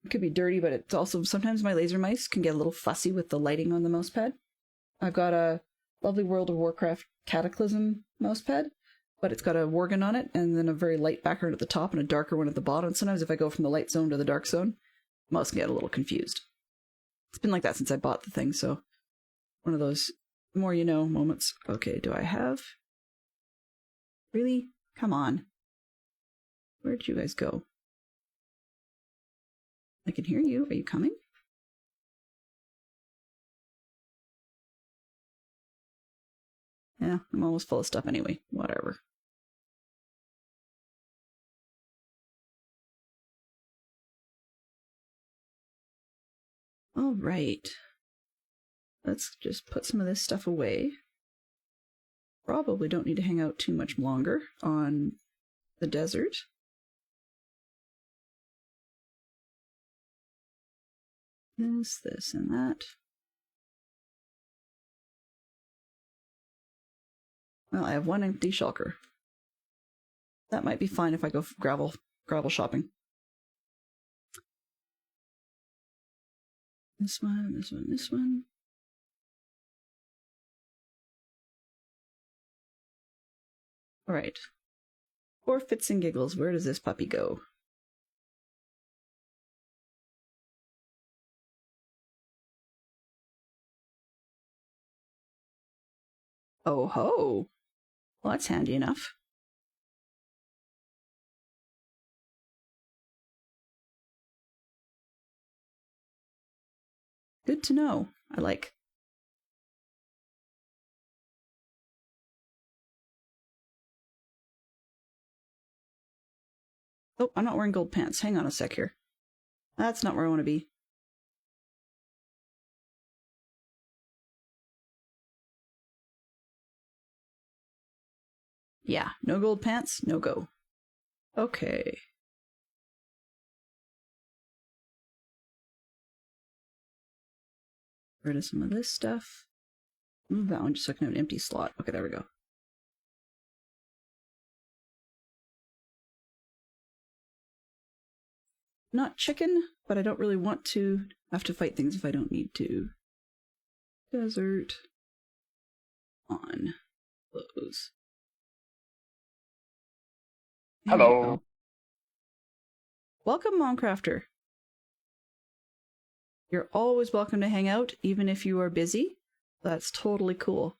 It could be dirty, but it's also sometimes my laser mice can get a little fussy with the lighting on the mouse pad. I've got a lovely World of Warcraft Cataclysm mouse pad, but it's got a Worgen on it, and then a very light background at the top and a darker one at the bottom. Sometimes if I go from the light zone to the dark zone, the mouse can get a little confused. It's been like that since I bought the thing, so one of those more you know moments. Okay, do I have... Really? Come on. Where'd you guys go? I can hear you. Are you coming? Yeah, I'm almost full of stuff anyway. Whatever. All right. Let's just put some of this stuff away. Probably don't need to hang out too much longer on the desert. This, and that. Well, I have one empty shulker. That might be fine if I go gravel shopping. This one, this one, this one. All right. For fits and giggles, where does this puppy go? Oh ho! Well, that's handy enough. Good to know. I like. Oh, I'm not wearing gold pants. Hang on a sec here. That's not where I want to be. Yeah, no gold pants, no go. Okay. Rid of some of this stuff. Move that one just so I can have an empty slot. Okay, there we go. Not chicken, but I don't really want to have to fight things if I don't need to. Desert. On. Close. Hello. Welcome, Momcrafter. You're always welcome to hang out, even if you are busy. That's totally cool.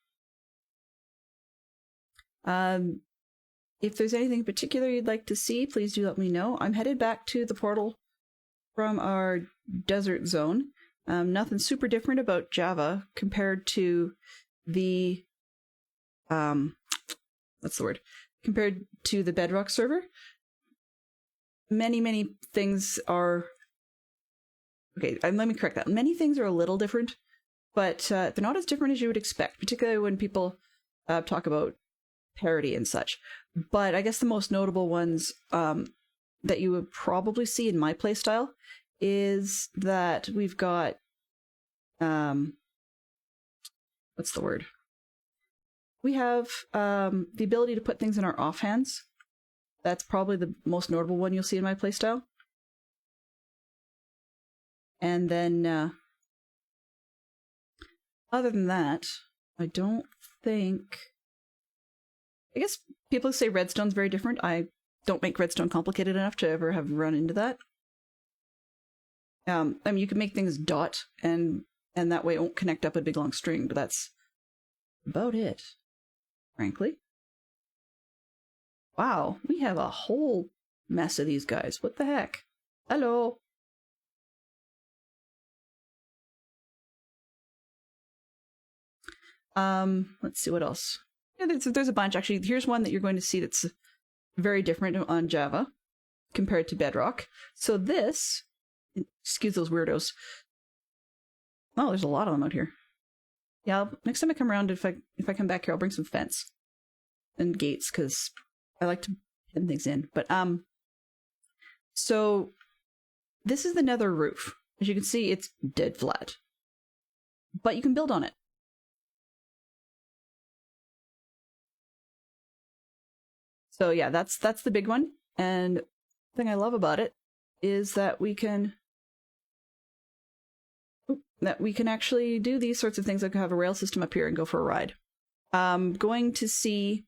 If there's anything particular you'd like to see, please do let me know. I'm headed back to the portal from our desert zone. Nothing super different about Java compared to the what's the word? Compared to the Bedrock server. Many things are okay. Let me correct that. Many things are a little different, but they're not as different as you would expect, particularly when people talk about parity and such. But I guess the most notable ones that you would probably see in my playstyle is that we've got what's the word? We have the ability to put things in our offhands. That's probably the most notable one you'll see in my playstyle. And then other than that, I don't think... I guess people say redstone's very different. I don't make redstone complicated enough to ever have run into that. I mean, you can make things dot, and that way it won't connect up a big long string, but that's about it, frankly. Wow, we have a whole mess of these guys. What the heck? Hello. Let's see what else. Yeah, there's a bunch, actually. Here's one that you're going to see that's very different on Java compared to Bedrock. So this, excuse those weirdos. Oh, there's a lot of them out here. Yeah, next time I come around, if I come back here, I'll bring some fence and gates, because I like to pin things in. But so this is the nether roof. As you can see, it's dead flat, but you can build on it. So yeah, that's the big one. And the thing I love about it is that we can actually do these sorts of things, like have a rail system up here and go for a ride. Going to see,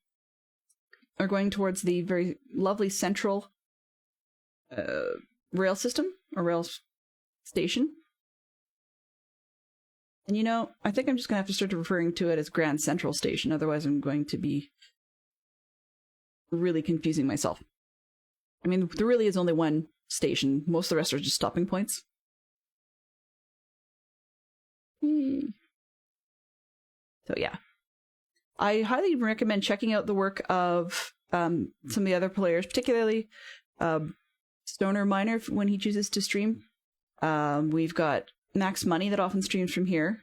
or going towards the very lovely central rail system, or rail station. And you know, I think I'm just going to have to start referring to it as Grand Central Station, otherwise I'm going to be really confusing myself. I mean, there really is only one station. Most of the rest are just stopping points. So yeah. I highly recommend checking out the work of some of the other players, particularly Stoner Miner when he chooses to stream. We've got Max Money that often streams from here,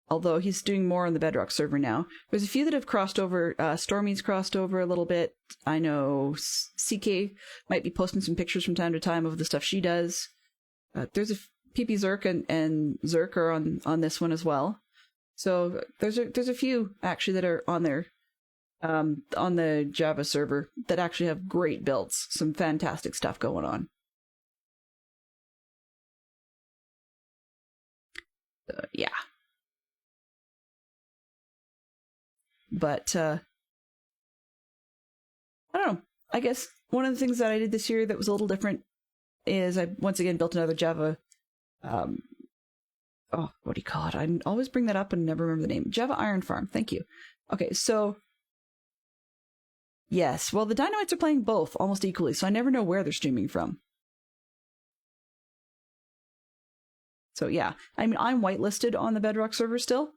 although he's doing more on the Bedrock server now. There's a few that have crossed over. Stormy's crossed over a little bit. I know CK might be posting some pictures from time to time of the stuff she does. There's a PP Zerk and Zerk are on this one as well. So there's a few actually that are on there on the Java server that actually have great builds, some fantastic stuff going on. Yeah. But I don't know. I guess one of the things that I did this year that was a little different is I once again built another Java. What do you call it? I always bring that up and never remember the name. Java Iron Farm. Thank you. Okay, so yes, well, the Dynamites are playing both almost equally, so I never know where they're streaming from. So yeah, I mean, I'm whitelisted on the Bedrock server still,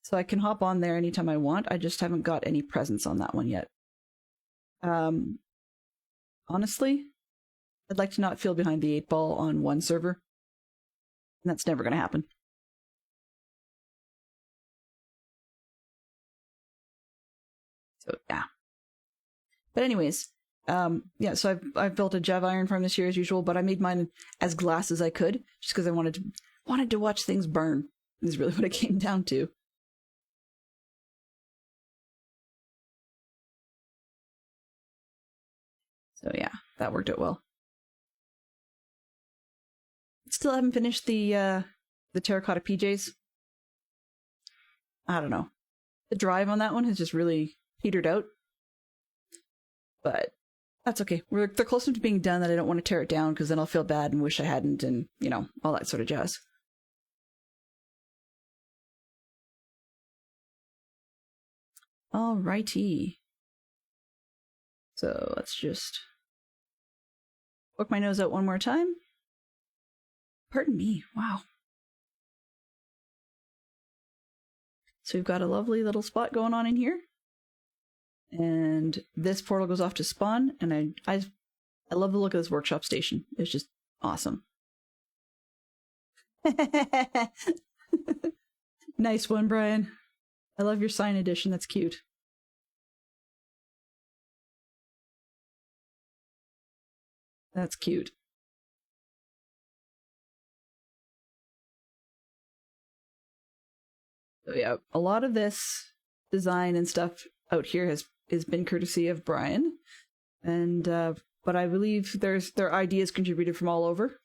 so I can hop on there anytime I want. I just haven't got any presence on that one yet. Honestly, I'd like to not feel behind the 8-ball on one server. And that's never going to happen. So, yeah. But anyways, yeah, so I've built a Java Iron Farm this year as usual, but I made mine as glass as I could, just because I wanted to watch things burn, is really what it came down to. So yeah, that worked out well. Still haven't finished the terracotta PJs. I don't know. The drive on that one has just really petered out. But that's okay. They're close enough to being done that I don't want to tear it down, because then I'll feel bad and wish I hadn't, and, you know, all that sort of jazz. Alrighty. So let's just poke my nose out one more time. Pardon me. Wow. So we've got a lovely little spot going on in here. And this portal goes off to spawn, and I love the look of this workshop station. It's just awesome. Nice one, Brian. I love your sign edition. That's cute. That's cute. So yeah, a lot of this design and stuff out here has been courtesy of Brian, and but I believe there are ideas contributed from all over.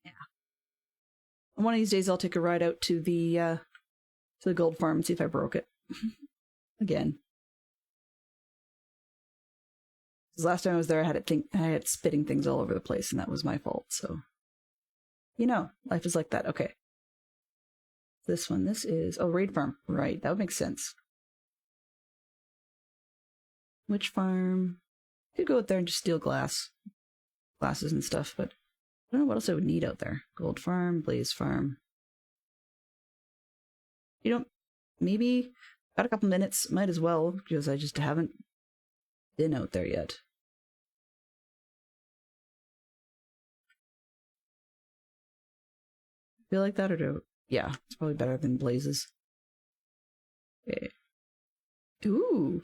Yeah. And one of these days I'll take a ride out to the gold farm and see if I broke it again. Because last time I was there, I had it spitting things all over the place, and that was my fault. So, you know, life is like that. Okay. This is raid farm. Right, that would make sense. Which farm? Could go out there and just steal glasses and stuff, but I don't know what else I would need out there. Gold farm, blaze farm. You know, maybe got a couple minutes, might as well, because I just haven't been out there yet. Feel like that, or do yeah, it's probably better than blazes. Okay. Ooh.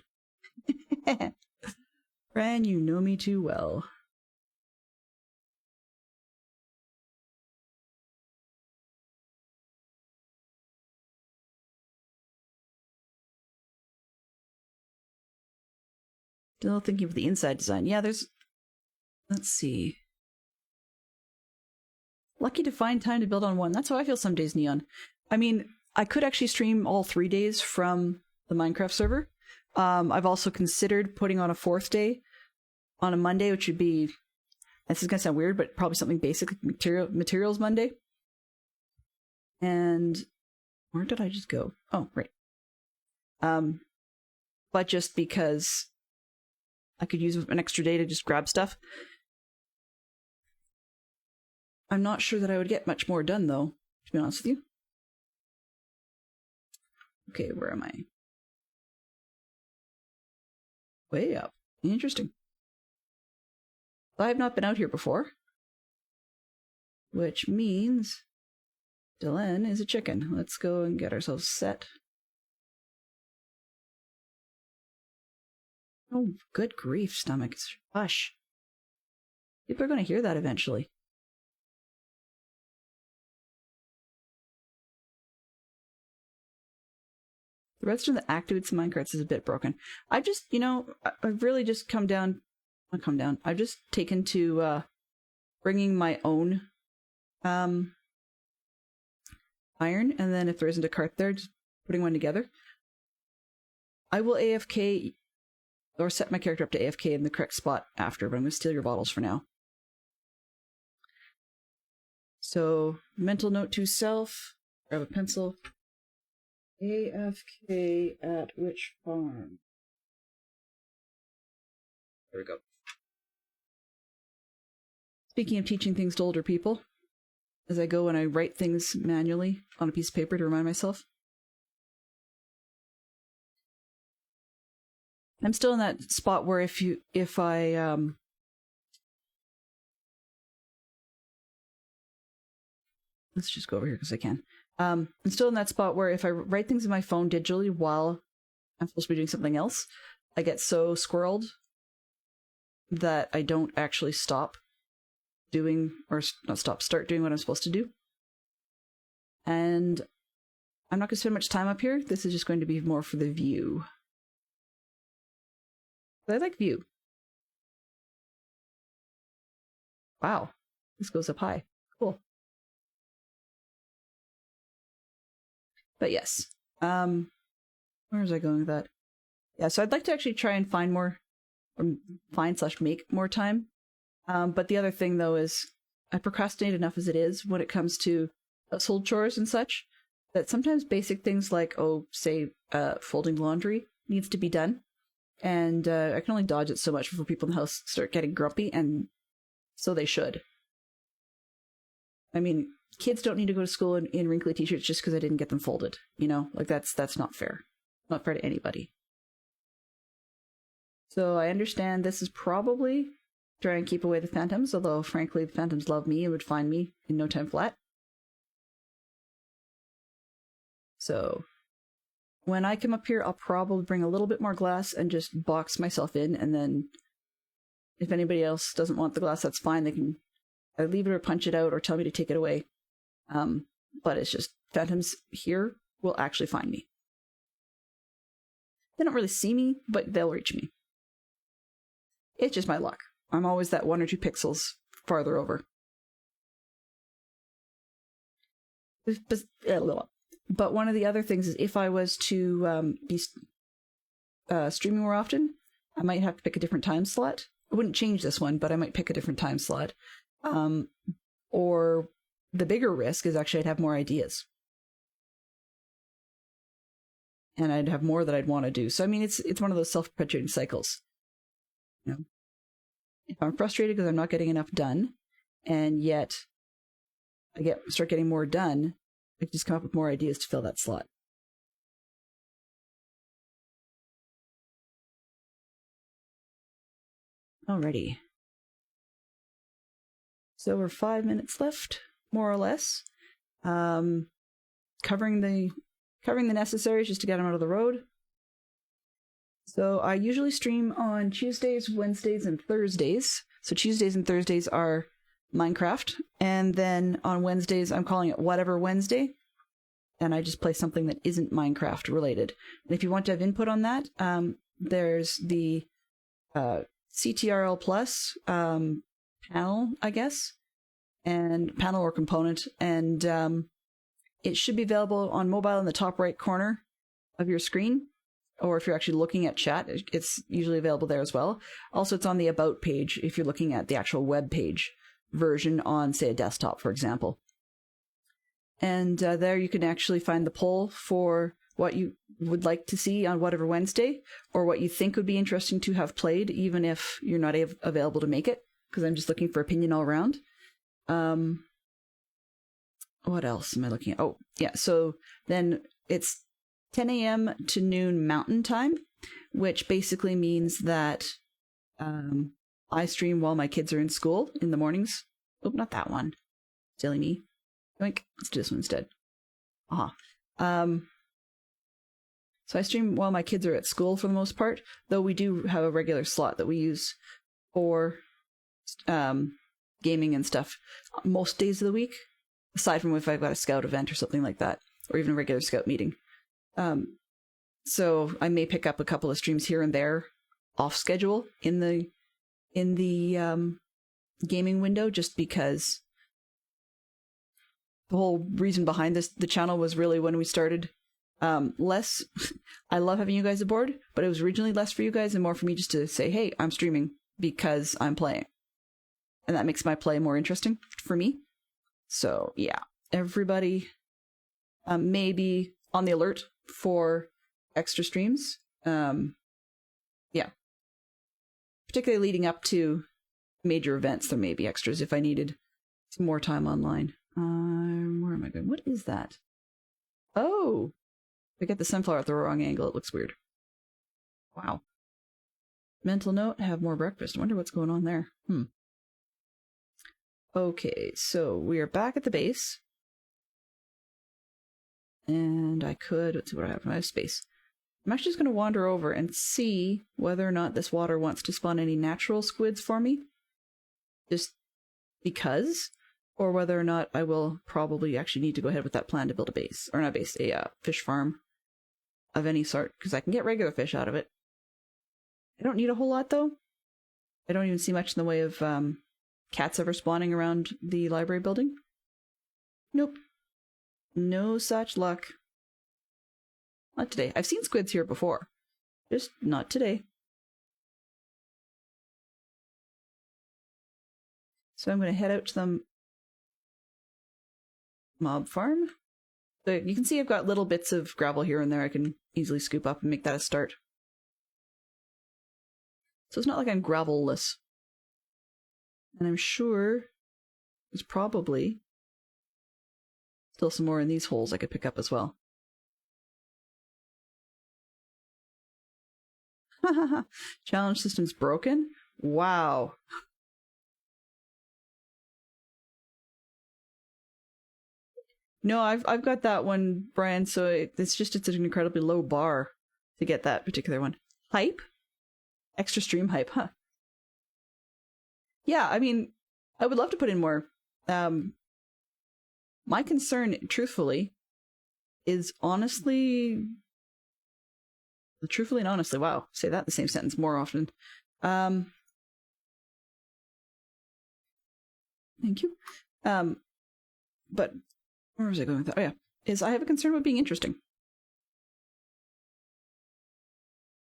Fran, you know me too well. Still thinking of the inside design. Yeah, let's see. Lucky to find time to build on one. That's how I feel some days, Neon. I mean, I could actually stream all 3 days from the Minecraft server. I've also considered putting on a 4th day on a Monday, which would be This is going to sound weird, but probably something basic like Materials Monday. And where did I just go? Oh, right. But just because I could use an extra day to just grab stuff. I'm not sure that I would get much more done, though, to be honest with you. Okay, where am I? Way up. Interesting. I have not been out here before. Which means Dylan is a chicken. Let's go and get ourselves set. Oh, good grief, stomach. Hush. People are going to hear that eventually. The redstone that activates the minecarts is a bit broken. I've just, I've really just I've just taken to bringing my own iron, and then if there isn't a cart there, just putting one together. I will AFK, or set my character up to AFK in the correct spot after, but I'm going to steal your bottles for now. So, mental note to self, grab a pencil. AFK at which farm? There we go. Speaking of teaching things to older people, as I go and I write things manually on a piece of paper to remind myself. I'm still in that spot where if I let's just go over here because I can. I'm still in that spot where if I write things in my phone digitally while I'm supposed to be doing something else, I get so squirreled that I don't actually start doing what I'm supposed to do. And I'm not going to spend much time up here. This is just going to be more for the view. But I like view. Wow. This goes up high. Cool. But yes. Where was I going with that? Yeah, so I'd like to actually try and find more, or find/make more time. But the other thing, though, is I procrastinate enough as it is when it comes to household chores and such, that sometimes basic things like, folding laundry needs to be done. And I can only dodge it so much before people in the house start getting grumpy, and so they should. I mean, kids don't need to go to school in wrinkly t-shirts just because I didn't get them folded. That's not fair. Not fair to anybody. So I understand this is probably try and keep away the phantoms, although frankly the phantoms love me and would find me in no time flat. So when I come up here, I'll probably bring a little bit more glass and just box myself in, and then if anybody else doesn't want the glass, that's fine. They can either leave it or punch it out or tell me to take it away. But it's just phantoms here will actually find me. They don't really see me, but they'll reach me. It's just my luck. I'm always that 1 or 2 pixels farther over. But one of the other things is if I was to be streaming more often, I might have to pick a different time slot. I wouldn't change this one, but I might pick a different time slot. Or the bigger risk is actually I'd have more ideas. And I'd have more that I'd want to do. So, I mean, it's one of those self-perpetuating cycles. If I'm frustrated because I'm not getting enough done, and yet I start getting more done, I can just come up with more ideas to fill that slot. Alrighty. So we're 5 minutes left, more or less. Covering the necessaries just to get them out of the road. So I usually stream on Tuesdays, Wednesdays, and Thursdays. So Tuesdays and Thursdays are Minecraft. And then on Wednesdays, I'm calling it Whatever Wednesday. And I just play something that isn't Minecraft related. And if you want to have input on that, there's the CTRL Plus panel, I guess. And panel or component. And it should be available on mobile in the top right corner of your screen. or if you're actually looking at chat, it's usually available there as well. Also, it's on the About page if you're looking at the actual web page version on, say, a desktop, for example. And there you can actually find the poll for what you would like to see on whatever Wednesday, or what you think would be interesting to have played, even if you're not available to make it, because I'm just looking for opinion all around. What else am I looking at? Oh, yeah, so then it's 10 a.m. to noon Mountain Time, which basically means that I stream while my kids are in school in the mornings. Oh, not that one. Silly me. Yoink. Let's do this one instead. So I stream while my kids are at school for the most part, though we do have a regular slot that we use for gaming and stuff most days of the week, aside from if I've got a scout event or something like that, or even a regular scout meeting. So I may pick up a couple of streams here and there off schedule in the gaming window, just because the whole reason behind the channel was really when we started less. I love having you guys aboard, but it was originally less for you guys and more for me just to say, hey, I'm streaming because I'm playing. And that makes my play more interesting for me. So yeah, everybody may be on the alert for extra streams. Yeah. Particularly leading up to major events, there may be extras if I needed some more time online. Where am I going? What is that? Oh! I get the sunflower at the wrong angle. It looks weird. Wow. Mental note, have more breakfast. I wonder what's going on there. Okay, so we are back at the base. And let's see what I have. I have space. I'm actually just going to wander over and see whether or not this water wants to spawn any natural squids for me. Just because. Or whether or not I will probably actually need to go ahead with that plan to build a base. Or not a base, a fish farm of any sort. Because I can get regular fish out of it. I don't need a whole lot, though. I don't even see much in the way of cats ever spawning around the library building. Nope. No such luck. Not today. I've seen squids here before. Just not today. So I'm going to head out to the mob farm. So you can see I've got little bits of gravel here and there I can easily scoop up and make that a start. So it's not like I'm gravel-less. And I'm sure there's probably still some more in these holes I could pick up as well. Challenge system's broken? Wow. No, I've got that one, Brian, so it's an incredibly low bar to get that particular one. Hype? Extra stream hype, huh? Yeah, I mean, I would love to put in more. My concern, truthfully, is honestly... Truthfully and honestly, wow, say that in the same sentence more often. Thank you. But where was I going with that? Oh yeah, is I have a concern about being interesting.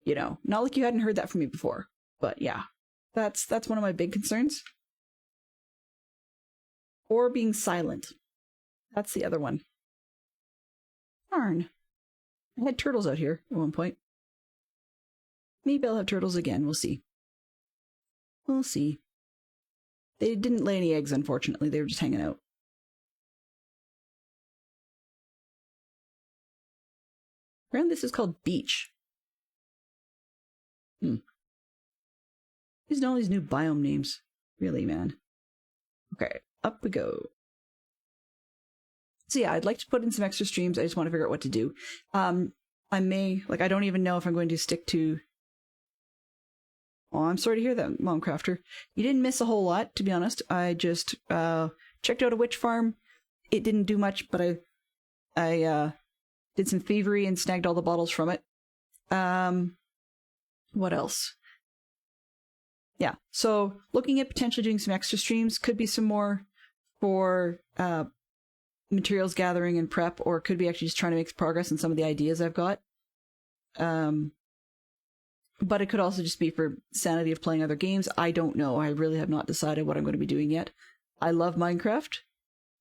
You know, not like you hadn't heard that from me before, but yeah, that's one of my big concerns. Or being silent. That's the other one. Darn. I had turtles out here at one point. Maybe I'll have turtles again. We'll see. We'll see. They didn't lay any eggs, unfortunately. They were just hanging out. Apparently this is called beach. These are all these new biome names. Really, man. Okay, up we go. So yeah, I'd like to put in some extra streams. I just want to figure out what to do. I may, I don't even know if I'm going to stick to... Oh, I'm sorry to hear that, Mom Crafter. You didn't miss a whole lot, to be honest. I just checked out a witch farm. It didn't do much, but I did some thievery and snagged all the bottles from it. What else? Yeah, so looking at potentially doing some extra streams. Could be some more for materials gathering and prep, or could be actually just trying to make progress on some of the ideas I've got. But it could also just be for sanity of playing other games. I don't know. I really have not decided what I'm going to be doing yet. I love Minecraft,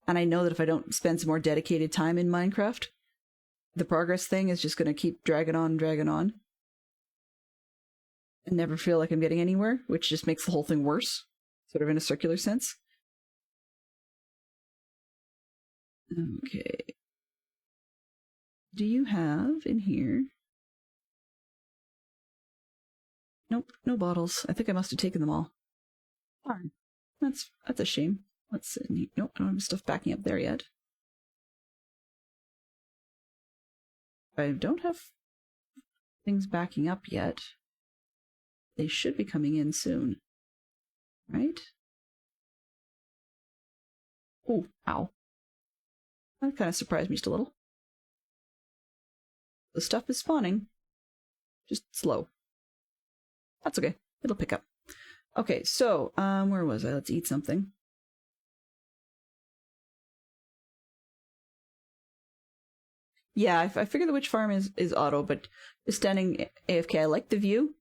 and I know that if I don't spend some more dedicated time in Minecraft, the progress thing is just going to keep dragging on, and never feel like I'm getting anywhere, which just makes the whole thing worse, sort of in a circular sense. Okay. Do you have in here? Nope, no bottles. I think I must have taken them all. Darn. That's a shame. Let's see. Nope, I don't have stuff backing up there yet. I don't have things backing up yet. They should be coming in soon. Right? Oh, ow. That kind of surprised me just a little. The stuff is spawning. Just slow. That's okay. It'll pick up. Okay, so, where was I? Let's eat something. Yeah, I figured the witch farm is auto, but just standing AFK, I like the view,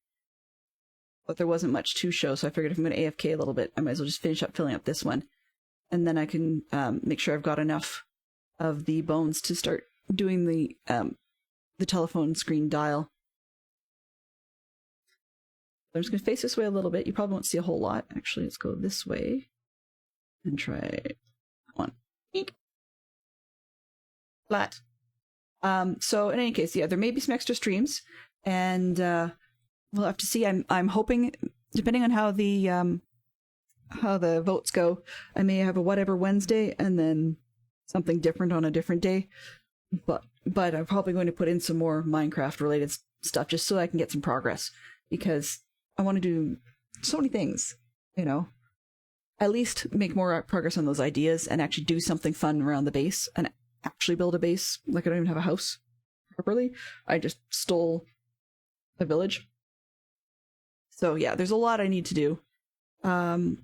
but there wasn't much to show, so I figured if I'm going to AFK a little bit, I might as well just finish up filling up this one. And then I can make sure I've got enough of the bones to start doing the telephone screen dial. I'm just going to face this way a little bit. You probably won't see a whole lot. Actually, let's go this way and try one. Eek. Flat. So in any case, yeah, there may be some extra streams, and we'll have to see. I'm hoping, depending on how the votes go, I may have a whatever Wednesday and then something different on a different day. But I'm probably going to put in some more Minecraft related stuff just so I can get some progress, because I want to do so many things, you know. At least make more progress on those ideas and actually do something fun around the base and actually build a base. Like, I don't even have a house properly. I just stole a village. So yeah, there's a lot I need to do. And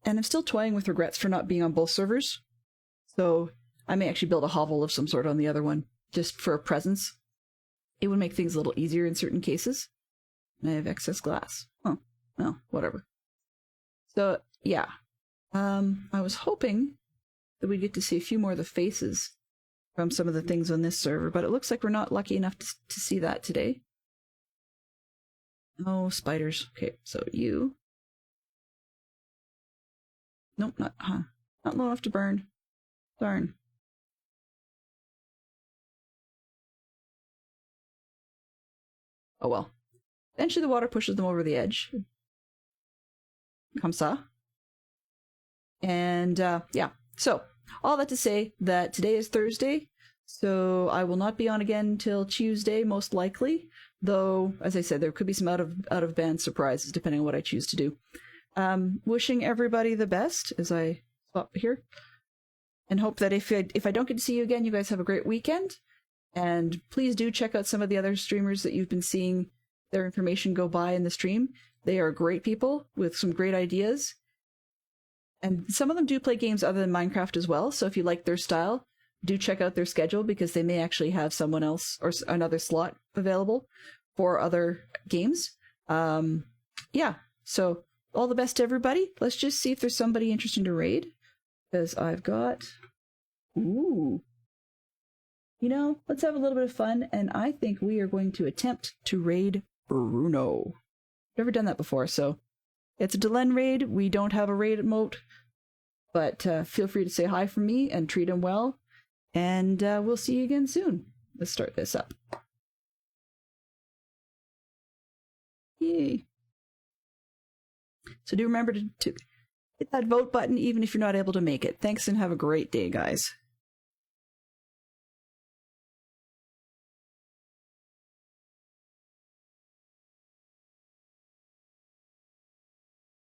I'm still toying with regrets for not being on both servers. So I may actually build a hovel of some sort on the other one, just for a presence. It would make things a little easier in certain cases. And I have excess glass. Oh, well, whatever. So, yeah. I was hoping that we'd get to see a few more of the faces from some of the things on this server, but it looks like we're not lucky enough to see that today. Oh, spiders. Okay, so you. Nope, not low enough to burn. Darn. Oh well. Eventually the water pushes them over the edge. Comme ça. And, yeah. So, all that to say that today is Thursday, so I will not be on again till Tuesday, most likely. Though, as I said, there could be some out-of-band surprises, depending on what I choose to do. Wishing everybody the best as I swap here. And hope that if I don't get to see you again, you guys have a great weekend. And please do check out some of the other streamers that you've been seeing their information go by in the stream. They are great people with some great ideas. And some of them do play games other than Minecraft as well, so if you like their style, do check out their schedule, because they may actually have someone else or another slot available for other games. Yeah, so all the best to everybody. Let's just see if there's somebody interesting to raid, because I've got... Ooh. You know, let's have a little bit of fun, and I think we are going to attempt to raid Bruno. Never done that before, so it's a Delenn raid. We don't have a raid emote, but feel free to say hi from me and treat him well, and we'll see you again soon. Let's start this up. Yay. So do remember to hit that vote button even if you're not able to make it. Thanks and have a great day, guys.